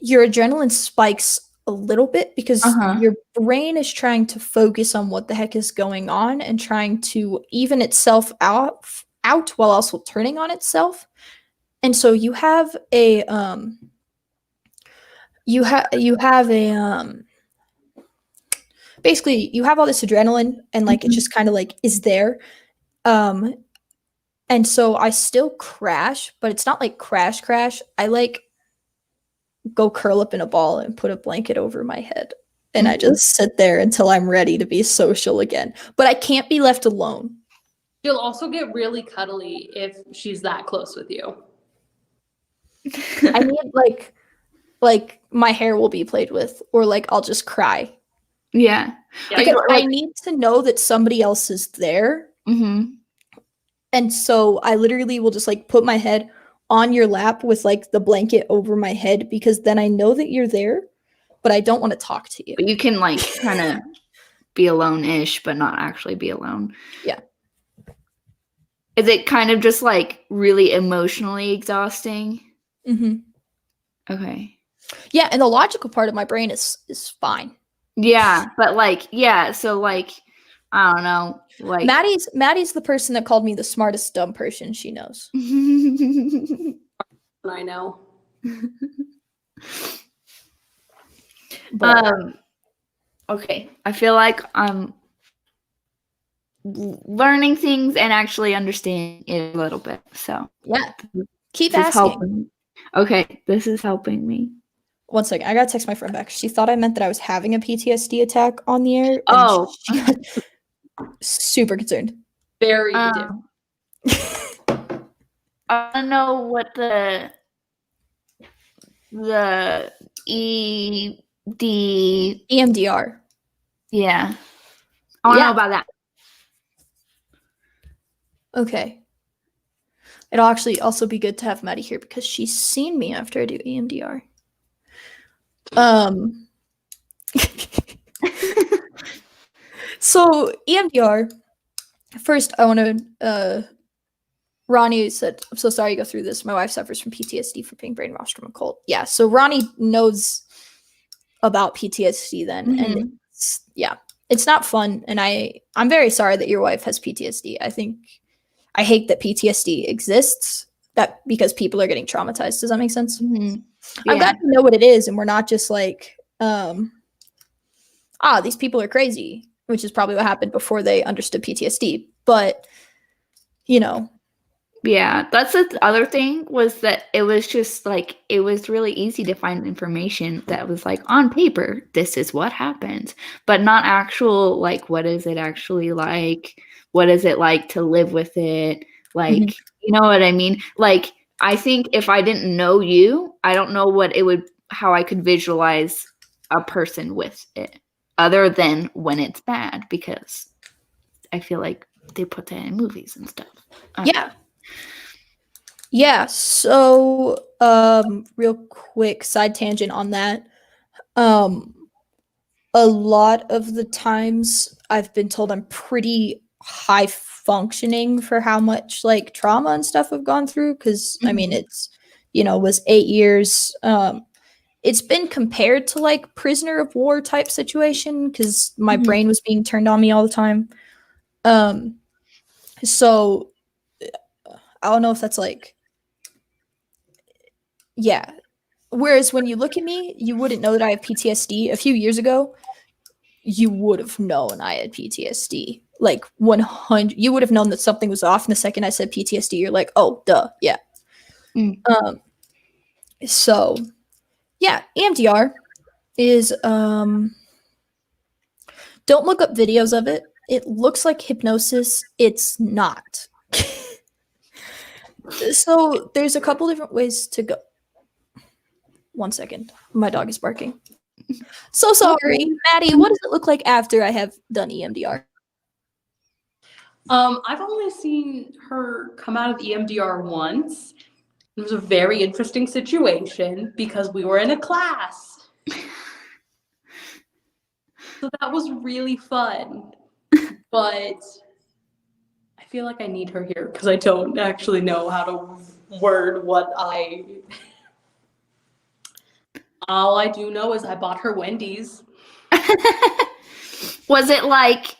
your adrenaline spikes a little bit because your brain is trying to focus on what the heck is going on and trying to even itself out while also turning on itself. And so you have a basically you have all this adrenaline, and like it just kind of like is there. And so I still crash, but it's not like crash. I like go curl up in a ball and put a blanket over my head. And I just sit there until I'm ready to be social again. But I can't be left alone. She'll also get really cuddly if she's that close with you. I need like my hair will be played with, or like I'll just cry. Yeah. Because I need to know that somebody else is there. Mm-hmm. And so I literally will just like put my head on your lap with like the blanket over my head, because then I know that you're there, but I don't want to talk to you. But you can like kind of be alone-ish, but not actually be alone. Yeah. Is it kind of just like really emotionally exhausting? Mm-hmm. Okay. Yeah, and the logical part of my brain is fine. Yeah, but like, yeah, so like, I don't know, like Maddie's the person that called me the smartest dumb person she knows. I know. Okay, I feel like I'm learning things and actually understanding it a little bit. So yeah, keep this asking. Okay, this is helping me. 1 second, I gotta text my friend back. She thought I meant that I was having a PTSD attack on the air. Oh, she got super concerned. Very different. I don't know what the EMDR. Yeah, I want to know about that. Okay. It'll actually also be good to have Maddie here because she's seen me after I do EMDR. So EMDR, first I want to, Ronnie said, I'm so sorry you go through this. My wife suffers from PTSD from being brainwashed from a cult. Yeah, so Ronnie knows about PTSD then. And it's not fun. And I'm very sorry that your wife has PTSD. I hate that PTSD exists, that because people are getting traumatized. Does that make sense? Mm-hmm. I'm glad to know what it is, and we're not just like, these people are crazy, which is probably what happened before they understood PTSD. But, you know. Yeah, that's the other thing, was that it was just like, it was really easy to find information that was like, on paper, this is what happens, but not actual, like, what is it actually like? What is it like to live with it? Like, you know what I mean? Like, I think if I didn't know you, I don't know how I could visualize a person with it, other than when it's bad, because I feel like they put that in movies and stuff. Yeah, so real quick side tangent on that. A lot of the times I've been told I'm pretty high functioning for how much like trauma and stuff I've gone through, because I mean it's was 8 years, it's been compared to like prisoner of war type situation because my brain was being turned on me all the time. So I don't know if that's like, yeah. Whereas when you look at me, you wouldn't know that I have PTSD. A few years ago, you would have known I had PTSD. Like 100, you would have known that something was off. And the second I said PTSD, you're like, oh, duh, yeah. So yeah, EMDR is don't look up videos of it. It looks like hypnosis. It's not. So there's a couple different ways to go. 1 second. My dog is barking. So sorry. Maddie, what does it look like after I have done EMDR? I've only seen her come out of EMDR once. It was a very interesting situation because we were in a class. So that was really fun. But I feel like I need her here because I don't actually know how to word what all I do know is I bought her Wendy's. Was it like,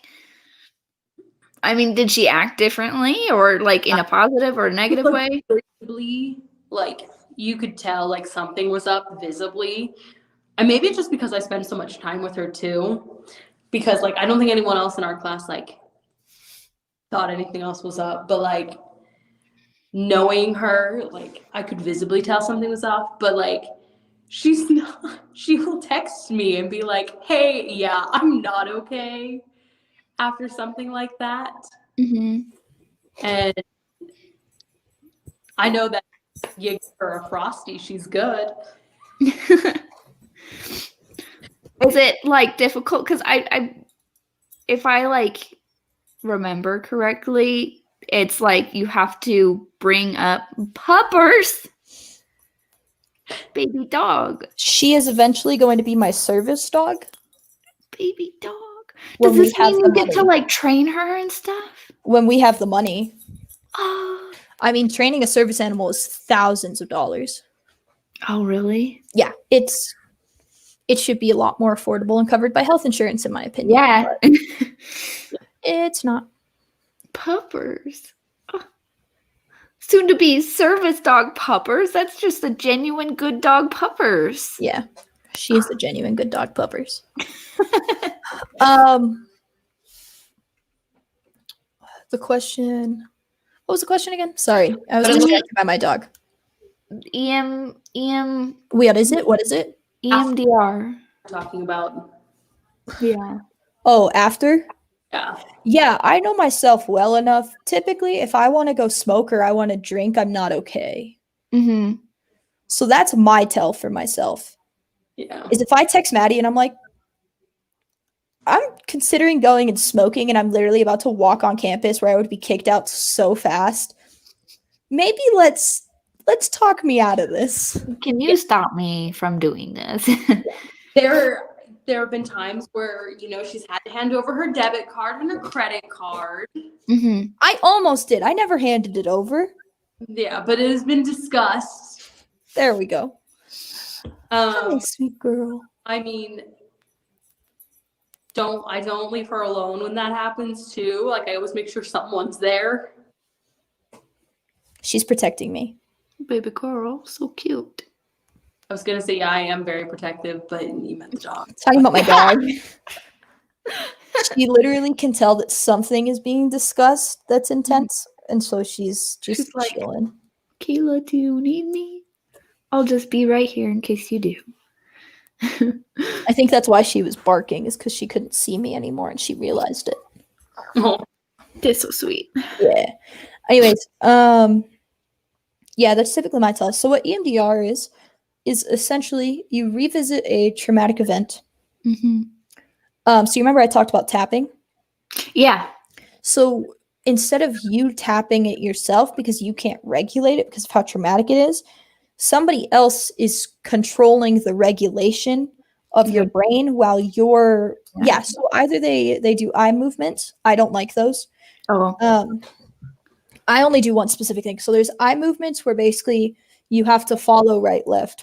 I mean, did she act differently or like in a positive or negative way? Visibly, like you could tell like something was up visibly. And maybe it's just because I spend so much time with her too. Because like I don't think anyone else in our class like thought anything else was up. But like knowing her, like I could visibly tell something was off. But like she's not, she will text me and be like, hey, yeah, I'm not okay after something like that. And I know that you give her a Frosty, she's good. Is it like difficult? Because I, if I like remember correctly, it's like you have to bring up puppers. Baby dog. She is eventually going to be my service dog. Baby dog. When Does we this have mean the you get to money. like train her and stuff? When we have the money. Oh. I mean, training a service animal is thousands of dollars. Oh, really? Yeah, it should be a lot more affordable and covered by health insurance, in my opinion. Yeah. It's not. Puppers. Oh. Soon to be service dog puppers. That's just a genuine good dog puppers. Yeah, she is the genuine good dog puppers. The question. What was the question again? Sorry, I was distracted by my dog. What is it? What is it? EMDR. Talking about. Yeah. Oh, after? Yeah. Yeah, I know myself well enough. Typically, if I want to go smoke or I want to drink, I'm not okay. So that's my tell for myself. Yeah. Is if I text Maddie and I'm like, I'm considering going and smoking and I'm literally about to walk on campus where I would be kicked out so fast. Maybe let's talk me out of this. Can you stop me from doing this? There have been times where, you know, she's had to hand over her debit card and her credit card. I almost did. I never handed it over. Yeah, but it has been discussed. There we go. Hi, sweet girl. I mean, I don't leave her alone when that happens too. Like I always make sure someone's there. She's protecting me. Baby girl, so cute. I was gonna say, yeah, I am very protective, but you meant the dog. Talking about my dog. She literally can tell that something is being discussed that's intense, and so she's just like, chilling. Kayla, do you need me? I'll just be right here in case you do. I think that's why she was barking, is because she couldn't see me anymore, and she realized it. Oh, that's so sweet. Yeah. Anyways, yeah, that's typically my tell. So what EMDR is essentially you revisit a traumatic event. So you remember I talked about tapping? Yeah. So instead of you tapping it yourself because you can't regulate it because of how traumatic it is, somebody else is controlling the regulation of your brain while you're so either they do eye movements. I don't like those. I only do one specific thing. So there's eye movements where basically you have to follow right, left.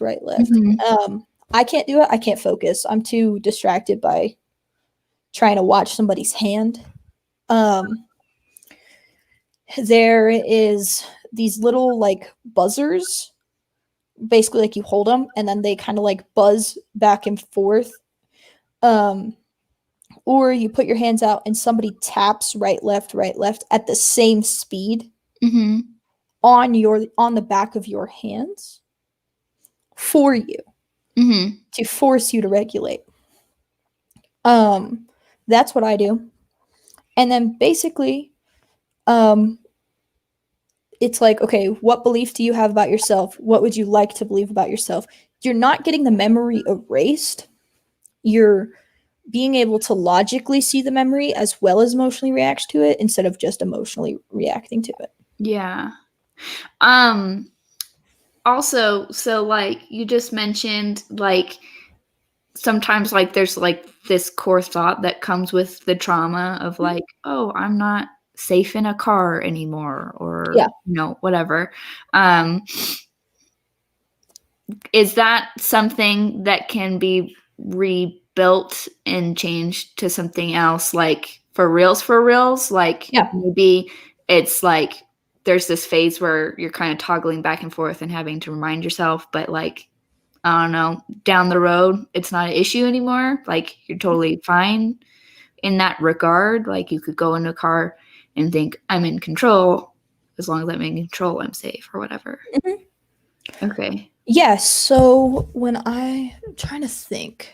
I can't do it. I can't focus. I'm too distracted by trying to watch somebody's hand. There is these little like buzzers, basically like you hold them and then they kind of like buzz back and forth. Or you put your hands out and somebody taps right left at the same speed Mm-hmm. on the back of your hands for you Mm-hmm. to force you to regulate. That's what I do. And then basically it's like, okay, what belief do you have about yourself? What would you like to believe about yourself? You're not getting the memory erased. You're being able to logically see the memory as well as emotionally react to it instead of just emotionally reacting to it. Yeah. Also, so like you just mentioned, like sometimes like there's like this core thought that comes with the trauma of like, oh, I'm not safe in a car anymore, or Yeah. whatever. Is that something that can be rebuilt and changed to something else, like for reals? Like maybe it's like there's this phase where you're kind of toggling back and forth and having to remind yourself, but like, I don't know, down the road, it's not an issue anymore. Like you're totally fine in that regard. Like you could go in a car and think, I'm in control. As long as I'm in control, I'm safe or whatever. Mm-hmm. Okay. Yeah, so I'm trying to think.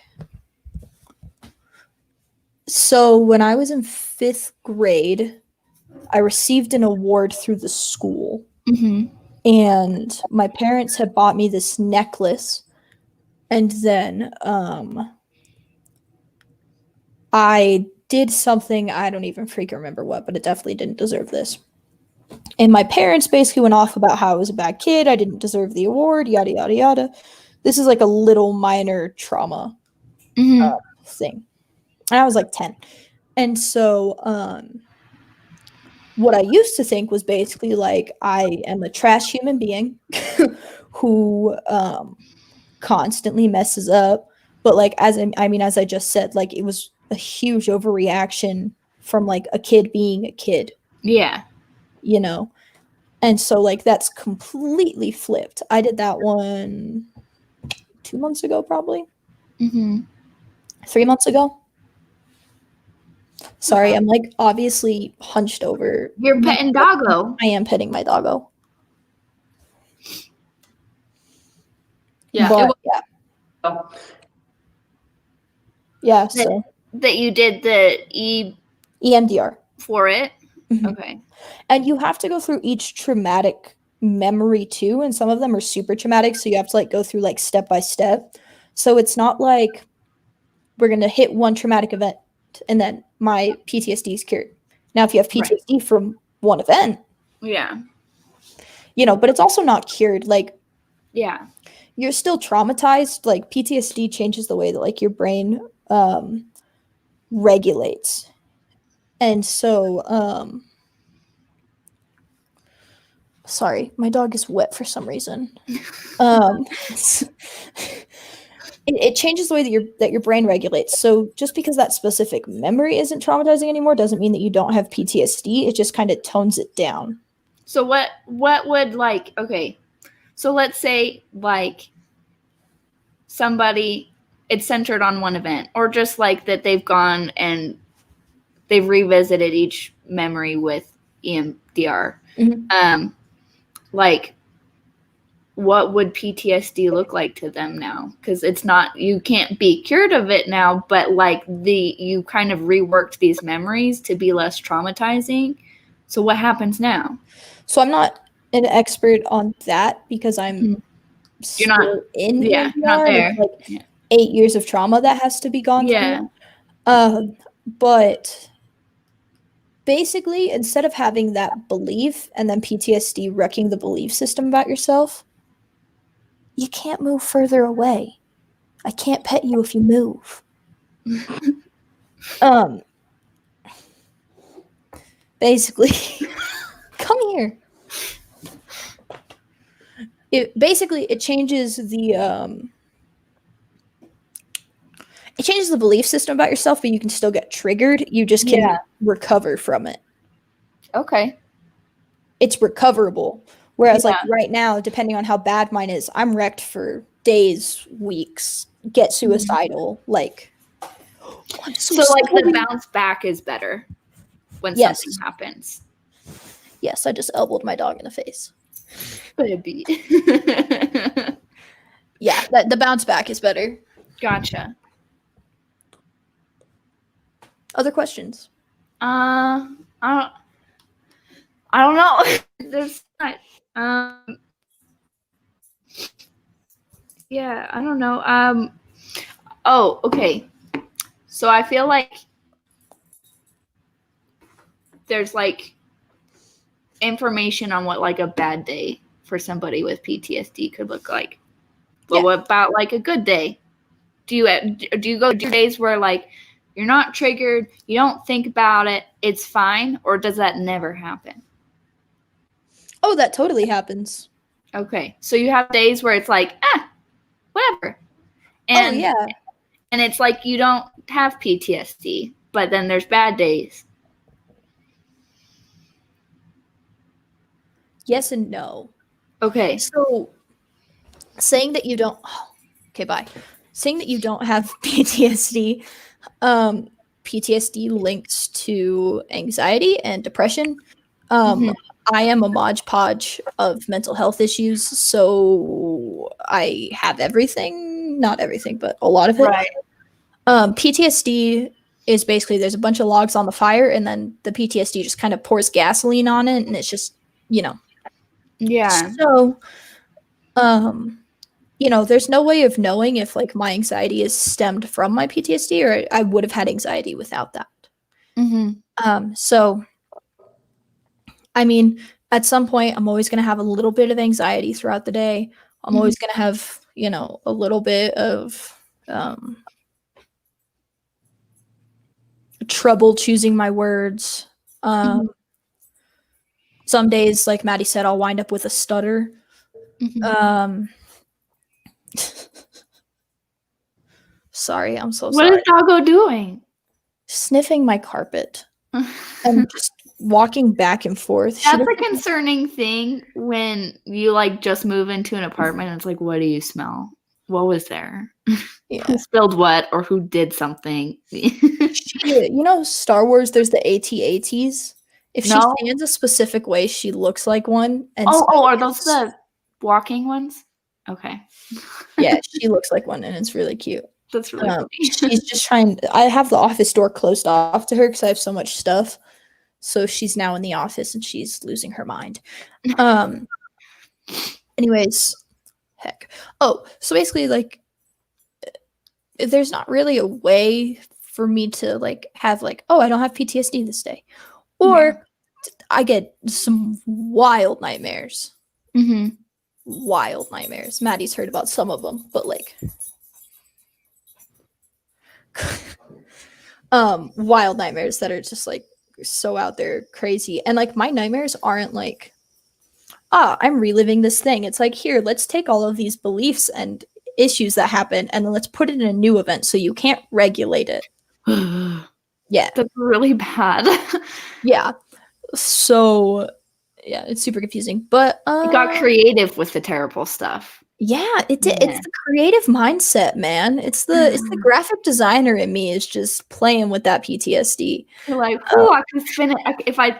So when I was in 5th grade, I received an award through the school. Mm-hmm. And my parents had bought me this necklace. And then I did something, I don't even freaking remember what, but it definitely didn't deserve this. And my parents basically went off about how I was a bad kid, I didn't deserve the award, yada, yada, yada. This is like a little minor trauma thing. And I was like 10. And so what I used to think was basically like I am a trash human being who constantly messes up. But like as I just said, like it was a huge overreaction from like a kid being a kid. Yeah. And so like that's completely flipped. I did that one 2 months ago, probably. 3 months ago. Sorry, I'm like obviously hunched over. You're petting doggo. I am petting my doggo. Yeah. But, yeah. That, So that you did the EMDR for it. Mm-hmm. Okay. And you have to go through each traumatic memory too, and some of them are super traumatic, so you have to like go through like step by step. So it's not like we're going to hit one traumatic event and then my PTSD is cured. Now, if you have PTSD from one event, but it's also not cured. Like, you're still traumatized. Like PTSD changes the way that like your brain regulates. And so, sorry, my dog is wet for some reason. It changes the way that your brain regulates. So just because that specific memory isn't traumatizing anymore doesn't mean that you don't have PTSD. It just kind of tones it down. So what would like, okay, so let's say like somebody, it's centered on one event, or just like that they've gone and they've revisited each memory with EMDR. Mm-hmm. Like, what would PTSD look like to them now? Because it's not, you can't be cured of it now, but like you kind of reworked these memories to be less traumatizing. So what happens now? So I'm not an expert on that because I'm You're not in EMDR, not there. It's like 8 years of trauma that has to be gone through. But basically, instead of having that belief and then PTSD wrecking the belief system about yourself, you can't move further away. I can't pet you if you move. Basically, come here. It changes the changes the belief system about yourself, but you can still get triggered. You just can recover from it. Okay. It's recoverable. Whereas like right now, depending on how bad mine is, I'm wrecked for days, weeks, get suicidal. Like, so like the bounce back is better when something happens. Yes, I just elbowed my dog in the face. Baby. Yeah, the bounce back is better. Gotcha. Other questions? I don't know. There's not. Yeah, I don't know. Oh, okay. So I feel like there's like information on what like a bad day for somebody with PTSD could look like. But what about like a good day? Do you go to days where like you're not triggered, you don't think about it, it's fine, or does that never happen? Oh, that totally happens. Okay, so you have days where it's like, whatever. And, and it's like you don't have PTSD, but then there's bad days. Yes and no. Okay. So saying that you don't saying that you don't have PTSD, PTSD links to anxiety and depression. I am a Mod Podge of mental health issues, so I have everything, not everything, but a lot of it. Right. PTSD is basically there's a bunch of logs on the fire, and then the PTSD just kind of pours gasoline on it, and it's just, Yeah. So, there's no way of knowing if like my anxiety is stemmed from my PTSD, or I would have had anxiety without that. So, I mean, at some point, I'm always going to have a little bit of anxiety throughout the day. I'm always going to have, a little bit of trouble choosing my words. Some days, like Maddie said, I'll wind up with a stutter. Sorry, I'm so sorry. What is Doggo doing? Sniffing my carpet and just walking back and forth. That's a concerning thing when you like just move into an apartment and it's like, what do you smell? What was there? Who spilled what or who did something? Star Wars, there's the AT-ATs. If she stands a specific way, she looks like one. And are those the walking ones? Okay. Yeah, she looks like one, and it's really cute. That's really funny. She's just trying. I have the office door closed off to her because I have so much stuff. So she's now in the office, and she's losing her mind. Anyways, heck. Oh, so basically, like, there's not really a way for me to like have like, oh, I don't have PTSD this day, or I get some wild nightmares. Wild nightmares. Maddie's heard about some of them, but like wild nightmares that are just like so out there crazy. And like my nightmares aren't like, I'm reliving this thing. It's like, here, let's take all of these beliefs and issues that happen and then let's put it in a new event so you can't regulate it. Yeah. That's really bad. Yeah. So yeah, it's super confusing. But it got creative with the terrible stuff. Yeah, it did. Yeah. It's the creative mindset, man. It's the graphic designer in me is just playing with that PTSD. You're like, I can spin it. If I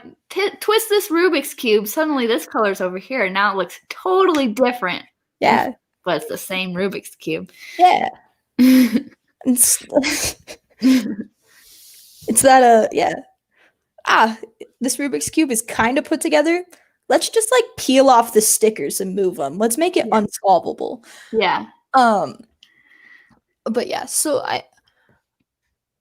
twist this Rubik's Cube, suddenly this color's over here. And now it looks totally different. Yeah. But it's the same Rubik's Cube. Yeah. It's that, yeah. This Rubik's Cube is kind of put together. Let's just like peel off the stickers and move them. Let's make it unsolvable. Yeah. But yeah, so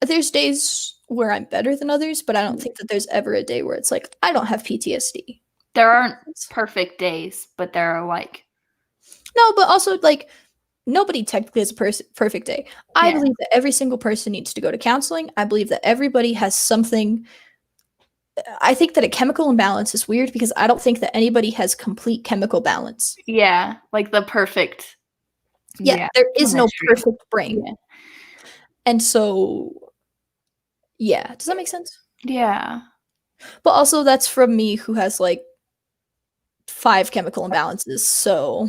there's days where I'm better than others, but I don't think that there's ever a day where it's like, I don't have PTSD. There aren't perfect days, but there are like. No, but also like nobody technically has a perfect day. I believe that every single person needs to go to counseling. I believe that everybody has something. I think that a chemical imbalance is weird because I don't think that anybody has complete chemical balance. Yeah, like the perfect. Yeah, there is no perfect brain. And so, yeah, does that make sense? Yeah. But also, that's from me who has like 5 chemical imbalances. So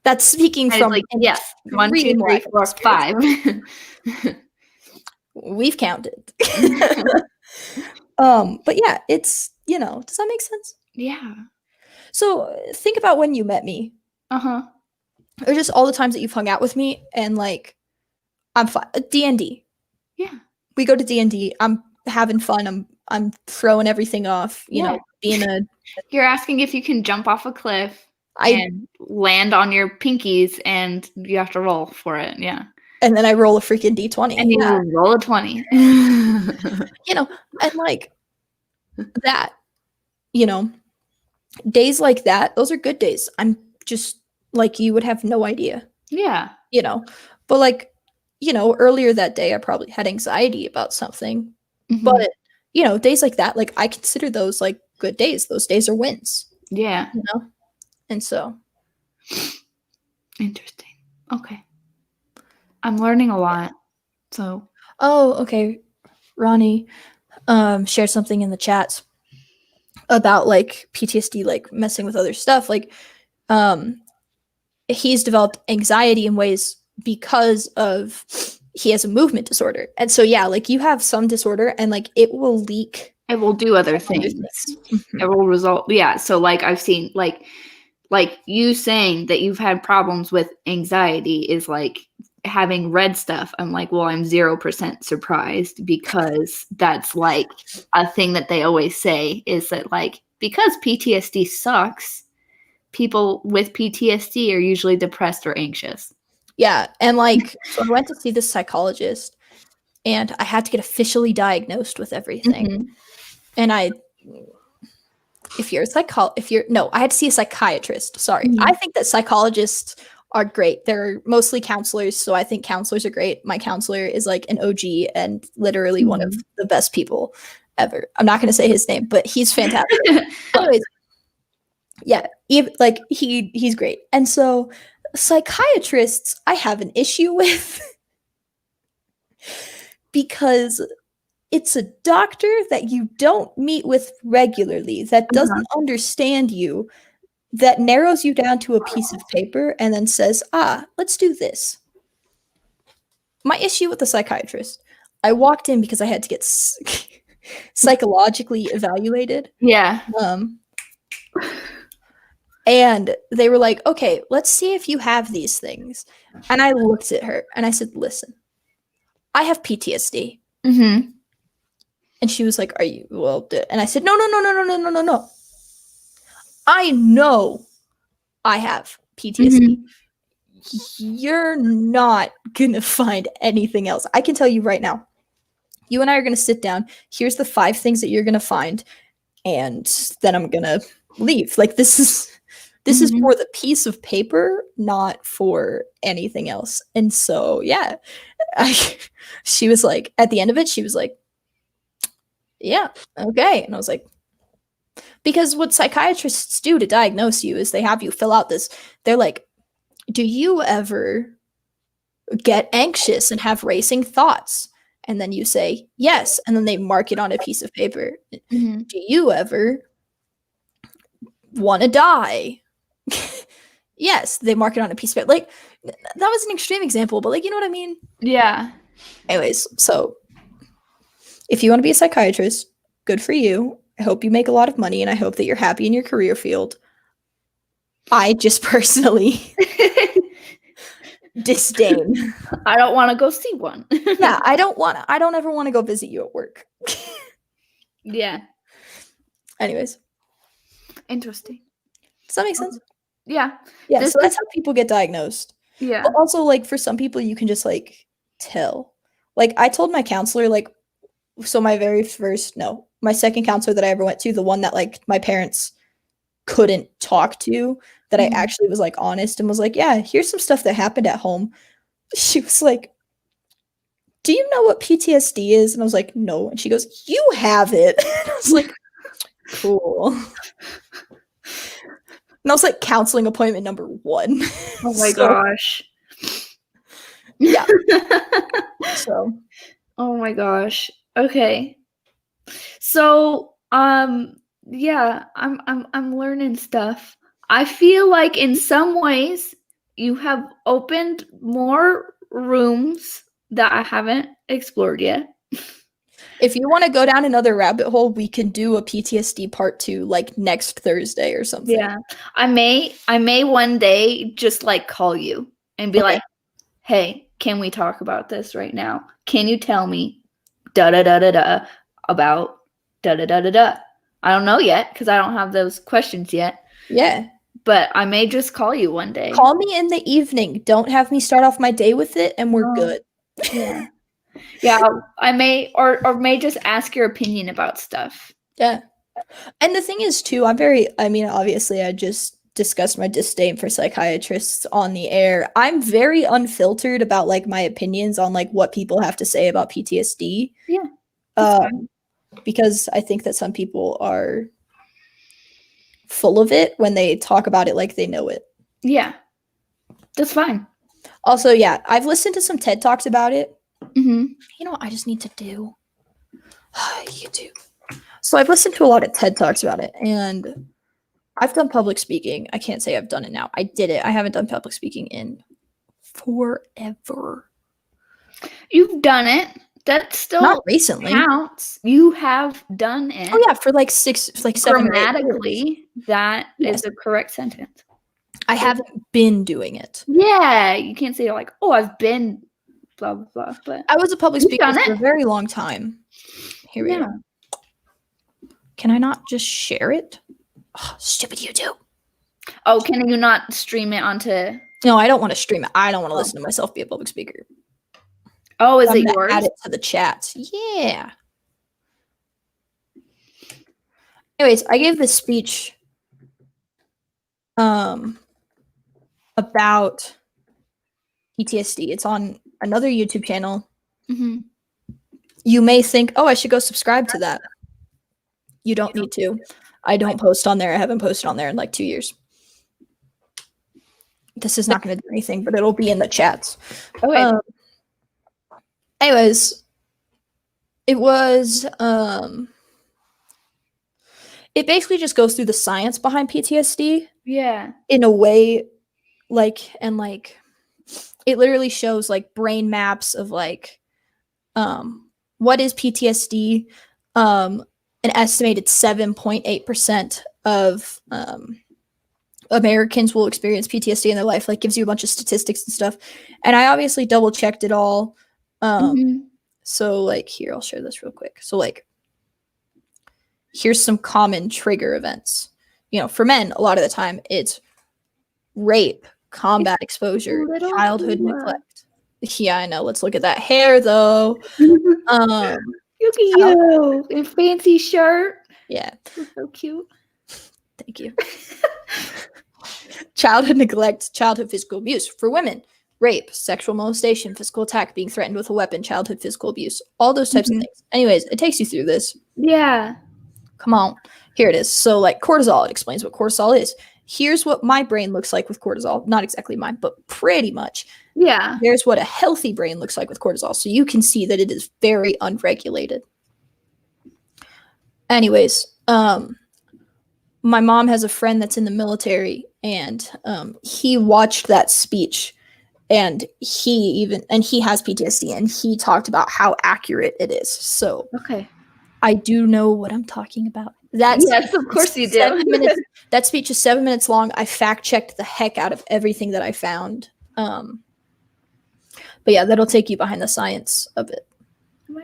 that's speaking And from it's like, yeah, 1, 2, 3, extreme 4, lack of experience. 5. We've counted. But yeah, it's, does that make sense? Yeah. So think about when you met me, Uh-huh. or just all the times that you've hung out with me, and like, I'm fine. D&D. Yeah. We go to D&D. I'm having fun. I'm throwing everything off. Being a. You're asking if you can jump off a cliff I and land on your pinkies, and you have to roll for it. Yeah. and then I roll a freaking D20. And you roll a 20. And like that. Days like that. Those are good days. I'm just like, you would have no idea. Yeah. But like, earlier that day I probably had anxiety about something. Mhm. But days like that, like, I consider those like good days. Those days are wins. Yeah. And so Interesting. Okay. I'm learning a lot. So okay. Ronnie shared something in the chats about like PTSD, like messing with other stuff. Like he's developed anxiety in ways because of he has a movement disorder. And so yeah, like, you have some disorder and like it will leak. it will do other things. Mhm. It will result. Yeah. So like I've seen like you saying that you've had problems with anxiety is like having read stuff. I'm like, well, I'm 0% surprised, because that's like a thing that they always say is that like, because PTSD sucks, people with PTSD are usually depressed or anxious. Yeah. And like, so I went to see this psychologist and I had to get officially diagnosed with everything. Mhm. And I had to see a psychiatrist. Sorry. Mhm. I think that psychologists are great. They're mostly counselors, so I think counselors are great. My counselor is like an OG and literally one of the best people ever. I'm not going to say his name, but he's fantastic. Anyways, yeah, he's great. And so psychiatrists I have an issue with because it's a doctor that you don't meet with regularly, that doesn't understand you, that narrows you down to a piece of paper and then says, let's do this. My issue with the psychiatrist, I walked in because I had to get psychologically evaluated. Yeah. And they were like, okay, let's see if you have these things. And I looked at her and I said, listen, I have PTSD. Mm-hmm. And she was like, are you, and I said, no. I know I have PTSD. You're not going to find anything else. I can tell you right now, you and I are going to sit down. Here's the 5 things that you're going to find. And then I'm going to leave. Like, this is for the piece of paper, not for anything else. And so, yeah, she was like, at the end of it, she was like, yeah, okay. And I was like, because what psychiatrists do to diagnose you is they have you fill out this. They're like, do you ever get anxious and have racing thoughts? And then you say, yes. And then they mark it on a piece of paper. Mm-hmm. Do you ever want to die? Yes. They mark it on a piece of paper. Like, that was an extreme example, but like, you know what I mean? Yeah. Anyways, so if you want to be a psychiatrist, good for you. I hope you make a lot of money and I hope that you're happy in your career field. I just personally disdain. I don't want to go see one. Yeah, I don't ever want to go visit you at work. Yeah. Anyways. Interesting. Does that make sense? Yeah. Yeah, so that's how people get diagnosed. Yeah. But also, like, for some people, you can just, like, tell. Like, I told my counselor, like, so my second counselor that I ever went to, the one that, like, my parents couldn't talk to, that I actually was, like, honest and was like, yeah, here's some stuff that happened at home. She was like, do you know what PTSD is? And I was like, no. And she goes, you have it. And I was like, cool. And I was like, counseling appointment number 1. Oh my gosh. Yeah. So Oh my gosh. Okay. So, yeah, I'm learning stuff. I feel like in some ways you have opened more rooms that I haven't explored yet. if you want to go down another rabbit hole, we can do a PTSD part 2 like next Thursday or something. Yeah. I may one day just like call you and be Okay. like, "Hey, can we talk about this right now? Can you tell me da da da da da about da da da da da?" I don't know yet because I don't have those questions yet. Yeah. But I may just call you one day. Call me in the evening. Don't have me start off my day with it, and we're Oh. good. Yeah. Yeah, I may or may just ask your opinion about stuff. Yeah. And the thing is, too, obviously, I just discussed my disdain for psychiatrists on the air. I'm very unfiltered about, like, my opinions on, like, what people have to say about PTSD. Yeah. That's fine. Because I think that some people are full of it when they talk about it like they know it. Yeah. That's fine. Also, yeah, I've listened to some TED Talks about it. Mm-hmm. You know what I just need to do? YouTube. So I've listened to a lot of TED Talks about it, and I've done public speaking. I can't say I've done it now. I did it. I haven't done public speaking in forever. You've done it. That still Not recently. counts. You have done it. Oh yeah, for like 7 or 8 years. Grammatically, that Yes. is a correct sentence. I haven't been doing it. Yeah, you can't say like, "Oh, I've been blah blah blah." But I was a public You've speaker done for a it. very long time. Here we Yeah. go. Can I not just share it? Oh, stupid YouTube. Oh, can you not stream it onto? No, I don't want to stream it. I don't want to listen to myself be a public speaker. Oh, is I'm it gonna yours? add it to the chat. Yeah. Anyways, I gave this speech about PTSD. It's on another YouTube channel. Mm-hmm. You may think, oh, I should go subscribe to that. You don't need to. I don't post on there. I haven't posted on there in like 2 years. This is not going to do anything, but it'll be in the chats. Okay. Anyways, it was it basically just goes through the science behind PTSD Yeah. in a way, like, and like it literally shows like brain maps of like what is PTSD. An estimated 7.8% of Americans will experience PTSD in their life. Like, gives you a bunch of statistics and stuff. And I obviously double checked it all. So like here, I'll share this real quick. So like, here's some common trigger events. You know, for men, a lot of the time it's rape, combat exposure, little childhood Kayla. neglect. Yeah, I know. Let's look at that hair though. Look at you in fancy shirt. Yeah, You're so cute. thank you. Childhood neglect, childhood physical abuse. For women, rape, sexual molestation, physical attack, being threatened with a weapon, childhood physical abuse, all those types of things. Anyways, it takes you through this. Yeah. Come on. Here it is. So like cortisol, it explains what cortisol is. Here's what my brain looks like with cortisol. Not exactly mine, but pretty much. Yeah. There's what a healthy brain looks like with cortisol. So you can see that it is very unregulated. Anyways, my mom has a friend that's in the military, and he watched that speech, and he has PTSD, and he talked about how accurate it is. So Okay. I do know what I'm talking about. Yes, of course you do. 7 minutes. That speech is 7 minutes long. I fact checked the heck out of everything that I found. But yeah, that'll take you behind the science of it. Wow.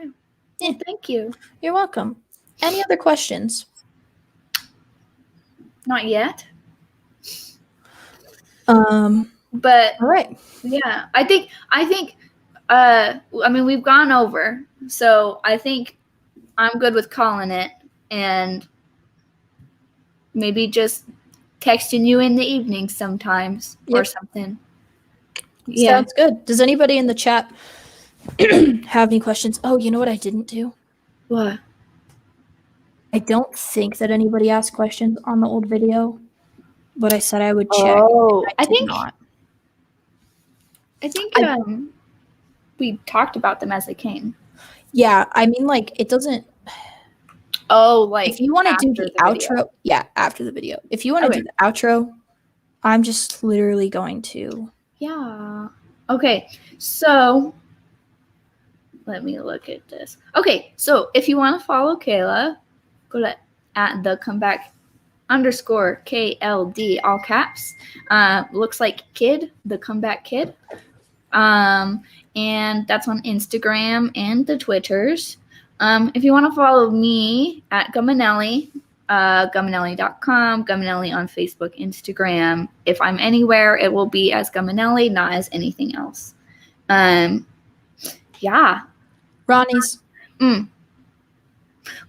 Yeah. Thank you. You're welcome. Any other questions? Not yet. But all right. Yeah, I think I mean, we've gone over, so I think I'm good with calling it and maybe just texting you in the evening sometimes or something. Yeah. Sounds good. Does anybody in the chat have any questions? Oh, you know what I didn't do? What? I don't think that anybody asked questions on the old video, but I said I would check. Oh, I think not. I think we talked about them as they came. Yeah, I mean, like, it doesn't. Oh, like If you want to do after the video. outro, yeah, after the video. If you want to Okay. do the outro, I'm just literally going to. Yeah. Okay. So let me look at this. Okay. So if you want to follow Kayla, go to at the comeback _ KLD, all caps. Looks like kid, the comeback kid. And that's on Instagram and the Twitters. If you want to follow me at Guminelli, Guminelli.com, Guminelli on Facebook, Instagram. If I'm anywhere, it will be as Guminelli, not as anything else. Yeah. Ronnie's.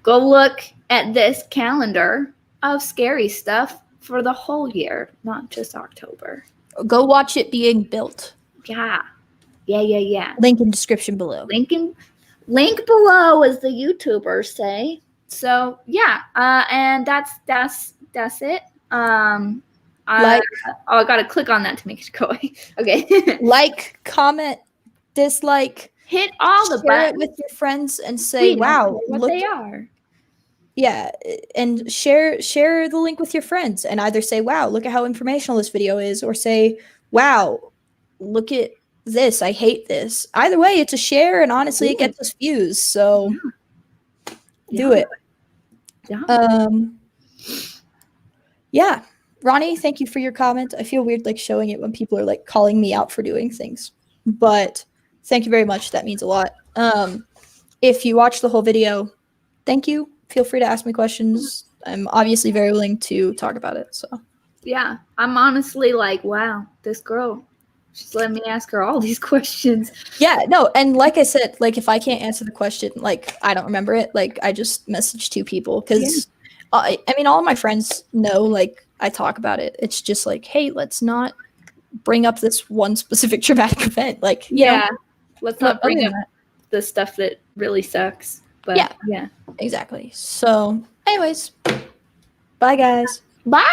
Go look at this calendar of scary stuff for the whole year, not just October. Go watch it being built. Yeah. Yeah. Link in description below. Link below, as the YouTubers say. So yeah, and that's it. I gotta click on that to make it go away. Okay. Like, comment, dislike, hit all the share it buttons. with your friends and say, We "Wow, don't know what look!" they are. Yeah, and share the link with your friends, and either say, "Wow, look at how informational this video is," or say, "Wow, look at this. I hate this." Either way, it's a share, and honestly, it gets us views. So do it. Yeah. Yeah. Ronnie, thank you for your comment. I feel weird like showing it when people are like calling me out for doing things, but thank you very much. That means a lot. If you watch the whole video, thank you. Feel free to ask me questions. I'm obviously very willing to talk about it. So yeah, I'm honestly like, wow, this girl, she's letting me ask her all these questions. yeah, no, and like I said, like if I can't answer the question, like I don't remember it, like I just message two people because I mean all of my friends know like I talk about it. It's just like, hey, let's not bring up this one specific traumatic event. Like, you know, let's not bring other up than that, the stuff that really sucks. But yeah, exactly. So, anyways, bye guys. Bye.